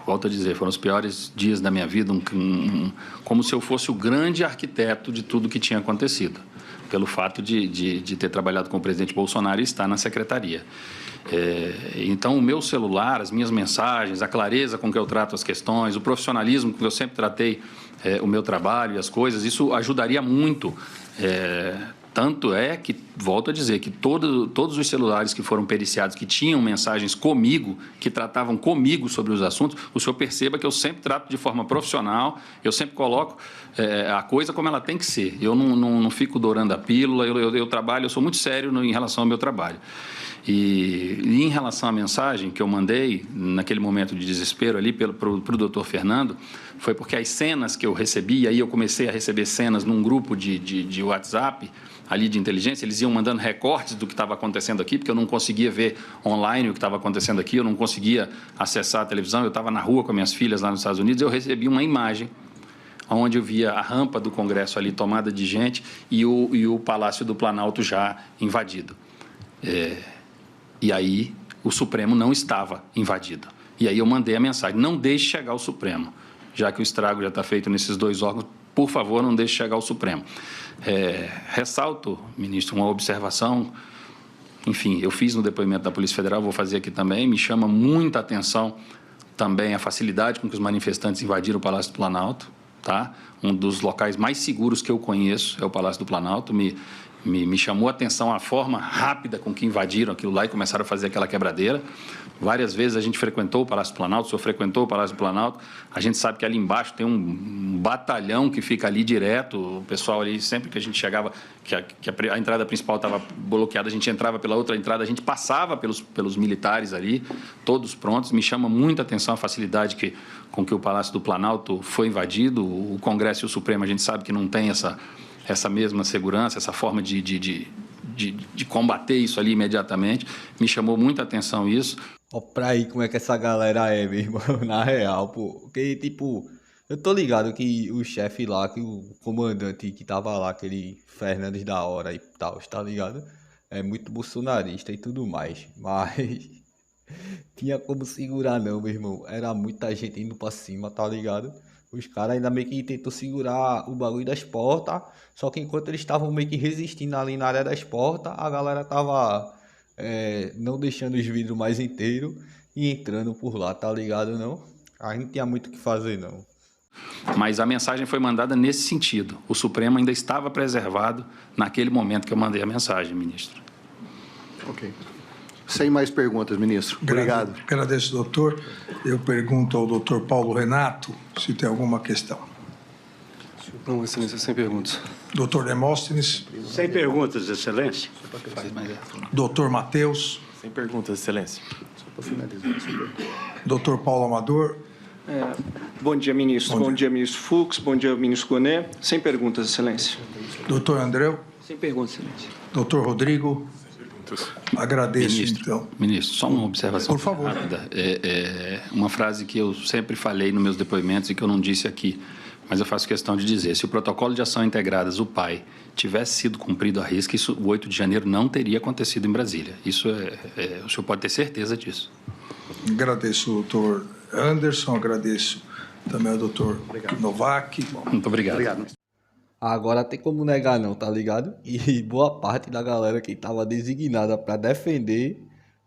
[SPEAKER 5] volto a dizer, foram os piores dias da minha vida, como se eu fosse o grande arquiteto de tudo que tinha acontecido, pelo fato de ter trabalhado com o presidente Bolsonaro e estar na secretaria. Então, o meu celular, as minhas mensagens, a clareza com que eu trato as questões, o profissionalismo com que eu sempre tratei o meu trabalho e as coisas, isso ajudaria muito. Tanto é que, volto a dizer, que todos os celulares que foram periciados, que tinham mensagens comigo, que tratavam comigo sobre os assuntos, o senhor perceba que eu sempre trato de forma profissional, eu sempre coloco a coisa como ela tem que ser. Eu não fico dourando a pílula, eu trabalho, eu sou muito sério em relação ao meu trabalho. E em relação à mensagem que eu mandei, naquele momento de desespero ali para o doutor Fernando, foi porque as cenas que eu recebi, aí eu comecei a receber cenas num grupo de WhatsApp, ali de inteligência, eles iam mandando recortes do que estava acontecendo aqui, porque eu não conseguia ver online o que estava acontecendo aqui, eu não conseguia acessar a televisão, eu estava na rua com minhas filhas lá nos Estados Unidos, eu recebi uma imagem onde eu via a rampa do Congresso ali tomada de gente e o Palácio do Planalto já invadido. E aí o Supremo não estava invadido. E aí eu mandei a mensagem, não deixe chegar ao Supremo, já que o estrago já está feito nesses dois órgãos, por favor, não deixe chegar ao Supremo. Ressalto, ministro, uma observação, enfim, eu fiz no depoimento da Polícia Federal, vou fazer aqui também, me chama muita atenção também a facilidade com que os manifestantes invadiram o Palácio do Planalto, tá? Um dos locais mais seguros que eu conheço é o Palácio do Planalto, me chamou a atenção a forma rápida com que invadiram aquilo lá e começaram a fazer aquela quebradeira. Várias vezes a gente frequentou o Palácio do Planalto, o senhor frequentou o Palácio do Planalto, a gente sabe que ali embaixo tem um batalhão que fica ali direto, o pessoal ali, sempre que a gente chegava, que a entrada principal estava bloqueada, a gente entrava pela outra entrada, a gente passava pelos militares ali, todos prontos. Me chama muita atenção a facilidade com que o Palácio do Planalto foi invadido. O Congresso e o Supremo, a gente sabe que não tem essa mesma segurança, essa forma de combater isso ali imediatamente. Me chamou muita atenção isso.
[SPEAKER 3] Ó, pra aí como é que essa galera é, meu irmão, na real, pô. Porque, tipo, eu tô ligado que o chefe lá, que o comandante que tava lá, aquele Fernandes da Hora e tal, tá ligado? É muito bolsonarista e tudo mais, mas tinha como segurar não, meu irmão. Era muita gente indo pra cima, tá ligado? Os caras ainda meio que tentou segurar o bagulho das portas, só que enquanto eles estavam meio que resistindo ali na área das portas, a galera tava não deixando os vidros mais inteiros e entrando por lá, tá ligado não? A gente não tinha muito o que fazer não.
[SPEAKER 5] Mas a mensagem foi mandada nesse sentido. O Supremo ainda estava preservado naquele momento que eu mandei a mensagem, ministro.
[SPEAKER 14] Ok. Sem mais perguntas, ministro. Obrigado.
[SPEAKER 4] Agradeço, doutor. Eu pergunto ao doutor Paulo Renato se tem alguma questão.
[SPEAKER 16] Não, excelência, sem perguntas.
[SPEAKER 4] Doutor Demóstenes.
[SPEAKER 17] Sem perguntas, excelência.
[SPEAKER 4] Doutor Matheus.
[SPEAKER 16] Sem perguntas, excelência.
[SPEAKER 14] Só para finalizar.
[SPEAKER 4] Doutor Paulo Amador.
[SPEAKER 18] Bom dia, ministro. Bom dia, ministro Fux. Bom dia, ministro Gonet. Sem perguntas, excelência.
[SPEAKER 4] Doutor Andreu.
[SPEAKER 18] Sem perguntas, excelência.
[SPEAKER 4] Doutor Rodrigo. Agradeço, então.
[SPEAKER 5] Ministro, só uma observação.
[SPEAKER 4] Por favor.
[SPEAKER 5] Rápida. Uma frase que eu sempre falei nos meus depoimentos e que eu não disse aqui, mas eu faço questão de dizer. Se o protocolo de ação integradas, o PAI, tivesse sido cumprido à risca, o 8 de janeiro não teria acontecido em Brasília. Isso o senhor pode ter certeza disso.
[SPEAKER 4] Agradeço ao doutor Anderson, agradeço também ao doutor Novak.
[SPEAKER 5] Muito obrigado.
[SPEAKER 14] Obrigado.
[SPEAKER 3] Agora tem como negar não, tá ligado? E boa parte da galera que estava designada para defender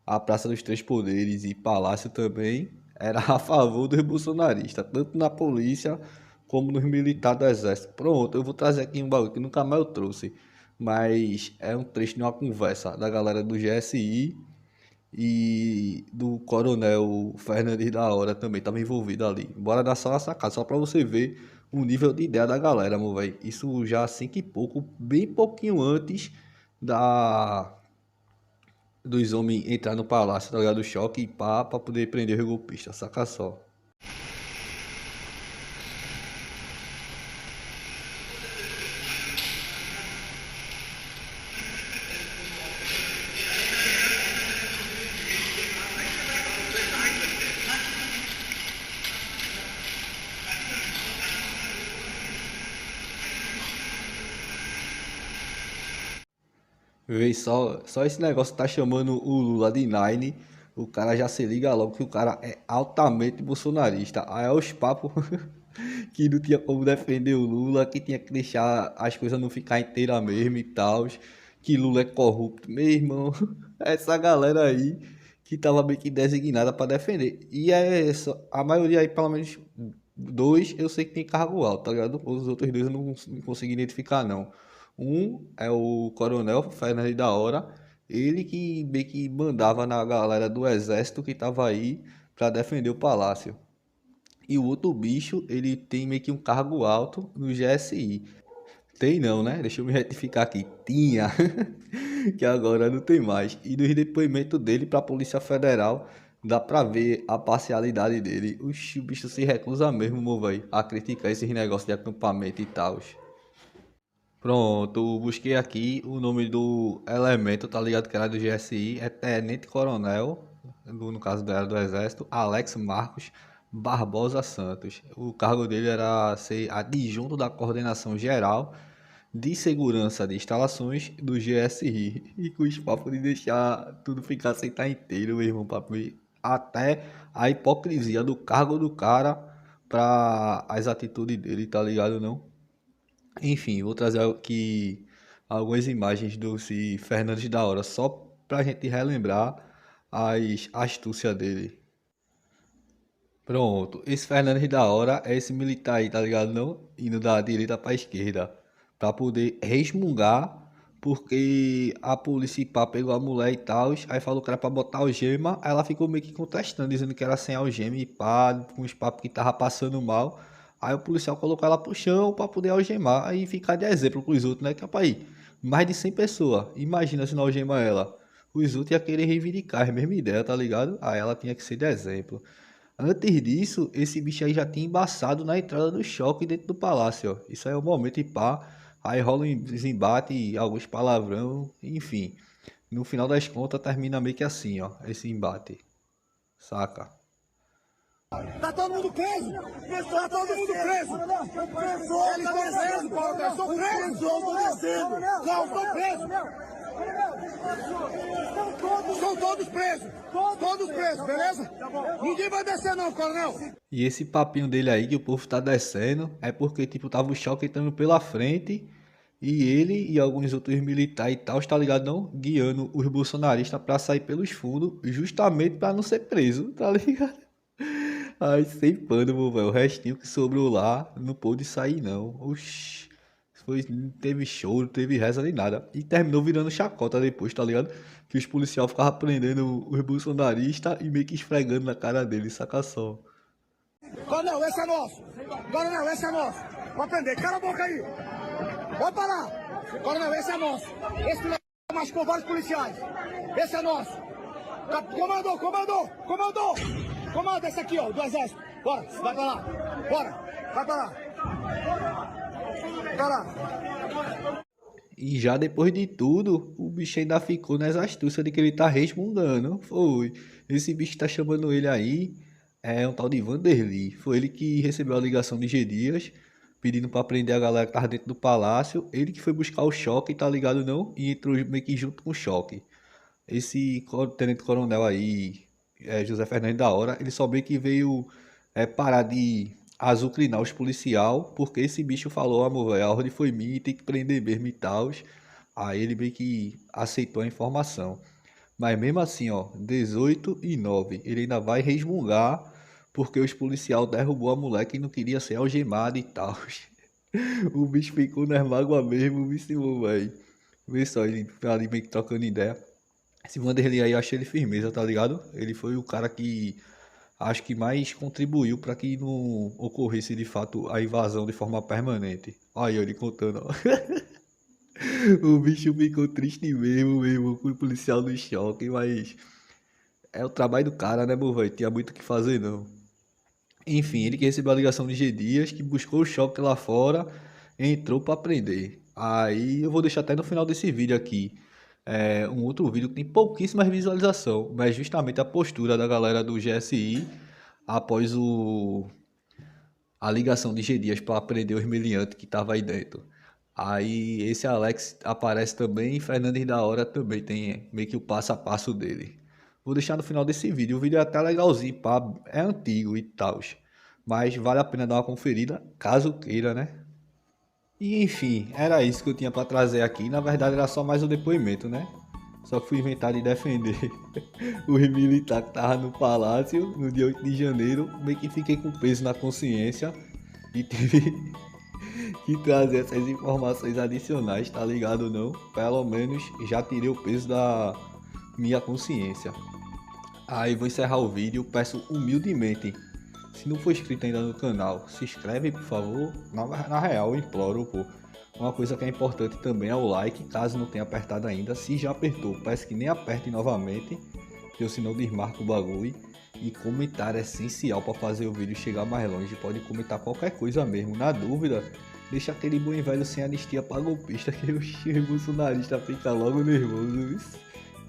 [SPEAKER 3] a Praça dos Três Poderes e Palácio também era a favor dos bolsonaristas, tanto na polícia como nos militares do exército. Pronto, eu vou trazer aqui um bagulho que nunca mais eu trouxe, mas é um trecho de uma conversa da galera do GSI e do coronel Fernandes da Hora também, estava envolvido ali. Bora dar só uma sacada, só para você ver o nível de ideia da galera, meu velho. Isso já assim que pouco, bem pouquinho antes dos homens entrar no palácio, tá ligado? Do choque e pá, pra poder prender o golpista, saca só. Vê só esse negócio tá chamando o Lula de Nine, o cara já se liga logo que o cara é altamente bolsonarista. Aí é os papos que não tinha como defender o Lula, que tinha que deixar as coisas não ficar inteiras mesmo e tal, que Lula é corrupto. Meu irmão, essa galera aí que tava meio que designada para defender. E é essa, a maioria aí, pelo menos 2, eu sei que tem cargo alto, tá ligado? Os outros 2 eu não consegui identificar, não. Um é o coronel Fernandes da Hora, ele que meio que mandava na galera do exército que tava aí para defender o palácio. E o outro bicho, ele tem meio que um cargo alto no GSI. Tem não, né? Deixa eu me retificar aqui. Tinha, que agora não tem mais. E dos depoimentos dele para a Polícia Federal, dá pra ver a parcialidade dele. O bicho se recusa mesmo, meu velho, a criticar esses negócios de acampamento e tal. Pronto, busquei aqui o nome do elemento, tá ligado, que era do GSI, é Tenente Coronel, no caso era do Exército, Alex Marcos Barbosa Santos. O cargo dele era ser adjunto da Coordenação Geral de Segurança de Instalações do GSI. E com os papos de deixar tudo ficar sem estar inteiro, meu irmão, papo. Até a hipocrisia do cargo do cara para as atitudes dele, tá ligado, não? Enfim, vou trazer aqui algumas imagens do Fernandes da Hora, só pra gente relembrar as astúcias dele. Pronto, esse Fernandes da Hora é esse militar aí, tá ligado não? Indo da direita pra esquerda, pra poder resmungar, porque a polícia pá, pegou a mulher e tal, aí falou que era pra botar algema, aí ela ficou meio que contestando, dizendo que era sem algema e pá, com os papos que tava passando mal. Aí o policial colocou ela pro chão pra poder algemar e ficar de exemplo pros outros, né? Que é aí, mais de 100 pessoas. Imagina se não algema ela. Os outros iam querer reivindicar a mesma ideia, tá ligado? Aí ela tinha que ser de exemplo. Antes disso, esse bicho aí já tinha embaçado na entrada do choque dentro do palácio, ó. Isso aí é o momento e pá. Aí rola um desembate, alguns palavrão, enfim. No final das contas termina meio que assim, ó. Esse embate. Saca?
[SPEAKER 19] Tá todo mundo preso! Tá todo mundo preso! Eles estão presos, Paulo! Estão presos! Estão descendo! Não, estão presos! Estão todos presos! Todos presos, beleza? Ninguém vai descer não, coronel!
[SPEAKER 3] E esse papinho dele aí que o povo tá descendo é porque, tipo, tava o choque entrando pela frente e ele e alguns outros militares e tal, tá ligado não? Guiando os bolsonaristas pra sair pelos fundos justamente pra não ser preso, tá ligado? Ai, sem pano, meu velho. O restinho que sobrou lá não pôde sair, não. Oxi. Não teve show, não teve reza nem nada. E terminou virando chacota depois, tá ligado? Que os policiais ficavam prendendo os bolsonaristas e meio que esfregando na cara dele, saca só.
[SPEAKER 19] Coronel, esse é nosso! Coronel, esse é nosso! Pode prender, cala a boca aí! Pode parar! Coronel, esse é nosso! Esse machucou vários policiais! Esse é nosso! Comandou! Comanda esse aqui, ó, do exército. Bora, vai pra lá. Bora, vai pra lá. Pra lá.
[SPEAKER 3] E já depois de tudo, o bicho ainda ficou nas astúcias de que ele tá resmungando. Foi. Esse bicho tá chamando ele aí, é um tal de Vanderly. Foi ele que recebeu a ligação de G. Dias, pedindo pra prender a galera que tava dentro do palácio. Ele que foi buscar o choque, tá ligado não? E entrou meio que junto com o choque. Esse tenente coronel aí, José Fernandes da Hora, ele só bem que veio parar de azucrinar os policial, porque esse bicho falou, amor, a ordem foi minha, tem que prender mesmo e tal. Aí ele meio que aceitou a informação. Mas mesmo assim, ó, 18 e 9, ele ainda vai resmungar porque os policial derrubou a moleque e não queria ser algemado e tal. O bicho ficou nas mágoas mesmo, viu, velho? Vê só, ele ali meio que trocando ideia. Esse Vanderlei aí, eu achei ele firmeza, tá ligado? Ele foi o cara que acho que mais contribuiu para que não ocorresse de fato a invasão de forma permanente. Olha ele contando, ó. O bicho ficou triste mesmo, com o policial no choque, mas é o trabalho do cara, né, meu velho? Tinha muito o que fazer, não. Enfim, ele que recebeu a ligação de G. Dias, que buscou o choque lá fora, entrou para prender. Aí eu vou deixar até no final desse vídeo aqui um outro vídeo que tem pouquíssima visualização, mas justamente a postura da galera do GSI após a ligação de G. Dias para prender o esmeliante que estava aí dentro. Aí esse Alex aparece também e Fernandes da Hora também tem meio que o passo a passo dele. Vou deixar no final desse vídeo, o vídeo é até legalzinho, pá, é antigo e tal, mas vale a pena dar uma conferida, caso queira, né? E enfim, era isso que eu tinha para trazer aqui, na verdade era só mais um depoimento, né? Só que fui inventar de defender o militar que tava no palácio no dia 8 de janeiro, meio que fiquei com peso na consciência e teve que trazer essas informações adicionais, tá ligado não? Pelo menos já tirei o peso da minha consciência. Aí vou encerrar o vídeo, peço humildemente, se não for inscrito ainda no canal, se inscreve por favor, na real eu imploro, pô. Uma coisa que é importante também é o like, caso não tenha apertado ainda, se já apertou, peço que nem aperte novamente, porque eu senão desmarco o bagulho. E comentário é essencial para fazer o vídeo chegar mais longe, pode comentar qualquer coisa mesmo, na dúvida, deixa aquele bom e velho sem anistia para golpista, que o bolsonarista fica logo nervoso.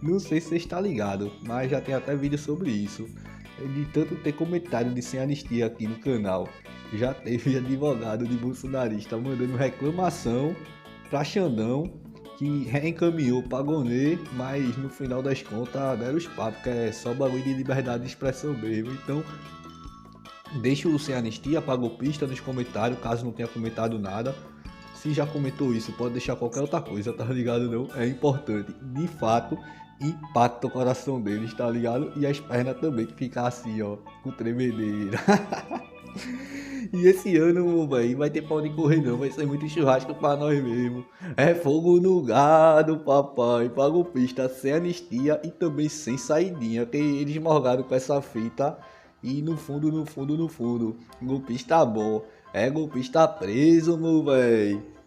[SPEAKER 3] Não sei se você está ligado, mas já tem até vídeo sobre isso. De tanto ter comentário de sem anistia aqui no canal, já teve advogado de bolsonarista mandando reclamação para Xandão, que reencaminhou para Gonê, mas no final das contas deram os papos, que é só bagulho de liberdade de expressão mesmo. Então, deixa o sem anistia para golpista nos comentários, caso não tenha comentado nada. Se já comentou isso, pode deixar qualquer outra coisa, tá ligado não? É importante, de fato, impacta o coração deles, tá ligado? E as pernas também, que ficam assim, ó, com tremedeira. E esse ano, velho, vai ter pau de correr não, vai ser muito churrasco pra nós mesmo. É fogo no gado, papai, pra golpista sem anistia e também sem saidinha, que eles morgaram com essa fita. E no fundo, golpista bom, é golpista preso, meu velho.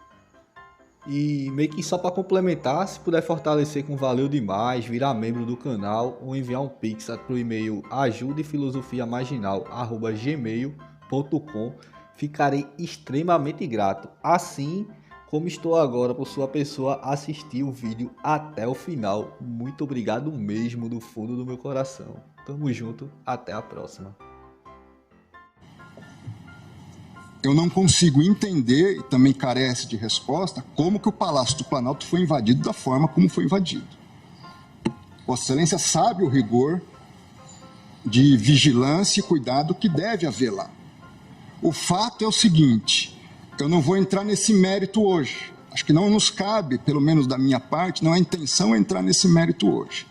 [SPEAKER 3] E meio que só para complementar, se puder fortalecer com valeu demais, virar membro do canal ou enviar um pix pro e-mail ajudefilosofiamaginal@gmail.com, ficarei extremamente grato. Assim como estou agora por sua pessoa assistir o vídeo até o final. Muito obrigado mesmo do fundo do meu coração. Tamo junto, até a próxima.
[SPEAKER 2] Eu não consigo entender, e também carece de resposta, como que o Palácio do Planalto foi invadido da forma como foi invadido. Vossa Excelência sabe o rigor de vigilância e cuidado que deve haver lá. O fato é o seguinte, eu não vou entrar nesse mérito hoje. Acho que não nos cabe, pelo menos da minha parte, não é intenção entrar nesse mérito hoje.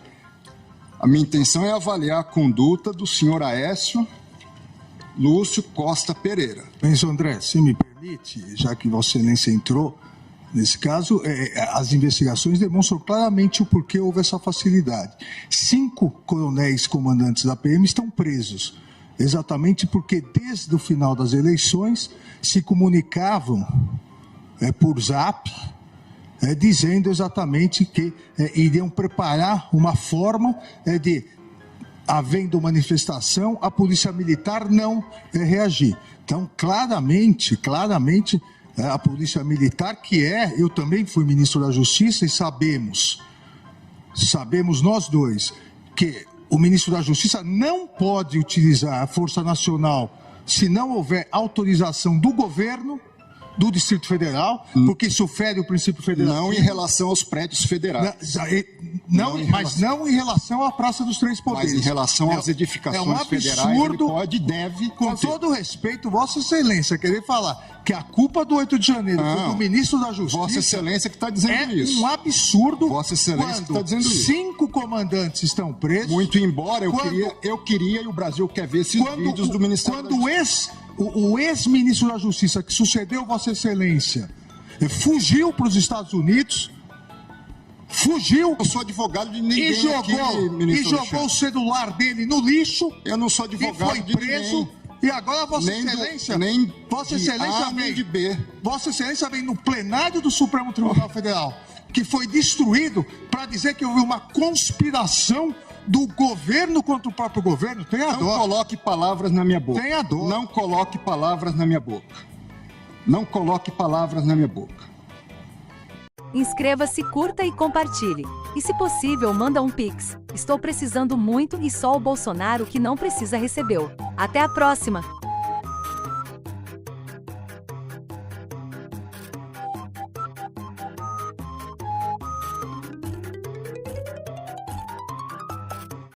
[SPEAKER 2] A minha intenção é avaliar a conduta do senhor Aécio Lúcio Costa Pereira.
[SPEAKER 15] Benção, André, se me permite, já que Vossa Excelência entrou, nesse caso, as investigações demonstram claramente o porquê houve essa facilidade. 5 coronéis comandantes da PM estão presos, exatamente porque desde o final das eleições se comunicavam por zap, dizendo exatamente que iriam preparar uma forma de, havendo manifestação, a polícia militar não reagir. Então, claramente, a polícia militar, eu também fui ministro da Justiça e sabemos nós dois, que o ministro da Justiça não pode utilizar a Força Nacional se não houver autorização do governo
[SPEAKER 1] do Distrito Federal, porque isso fere o princípio federal.
[SPEAKER 2] Não em relação aos prédios federais.
[SPEAKER 1] Mas não em relação à Praça dos Três Poderes.
[SPEAKER 2] Mas em relação às edificações federais, ele pode e deve
[SPEAKER 1] com
[SPEAKER 2] conter.
[SPEAKER 1] todo respeito, Vossa Excelência, querer falar que a culpa do 8 de janeiro foi do ministro da Justiça...
[SPEAKER 2] Vossa Excelência que está dizendo isso.
[SPEAKER 1] É um absurdo.
[SPEAKER 2] Vossa Excelência que está dizendo isso.
[SPEAKER 1] 5 comandantes estão presos...
[SPEAKER 2] Muito embora eu queria e o Brasil quer ver esses vídeos do Ministério da Justiça.
[SPEAKER 1] O ex-ministro da Justiça, que sucedeu Vossa Excelência, fugiu para os Estados Unidos, fugiu...
[SPEAKER 2] Eu sou advogado de ninguém
[SPEAKER 1] e jogou o celular dele no lixo...
[SPEAKER 2] Eu não sou advogado
[SPEAKER 1] e foi preso... E agora Vossa Excelência vem no plenário do Supremo Tribunal Federal, que foi destruído, para dizer que houve uma conspiração do governo contra o próprio governo. Tenha dó.
[SPEAKER 2] Não coloque palavras na minha boca.
[SPEAKER 1] Tenha dó.
[SPEAKER 2] Não coloque palavras na minha boca. Não coloque palavras na minha boca.
[SPEAKER 20] Inscreva-se, curta e compartilhe. E se possível, manda um Pix. Estou precisando muito e só o Bolsonaro que não precisa recebeu. Até a próxima!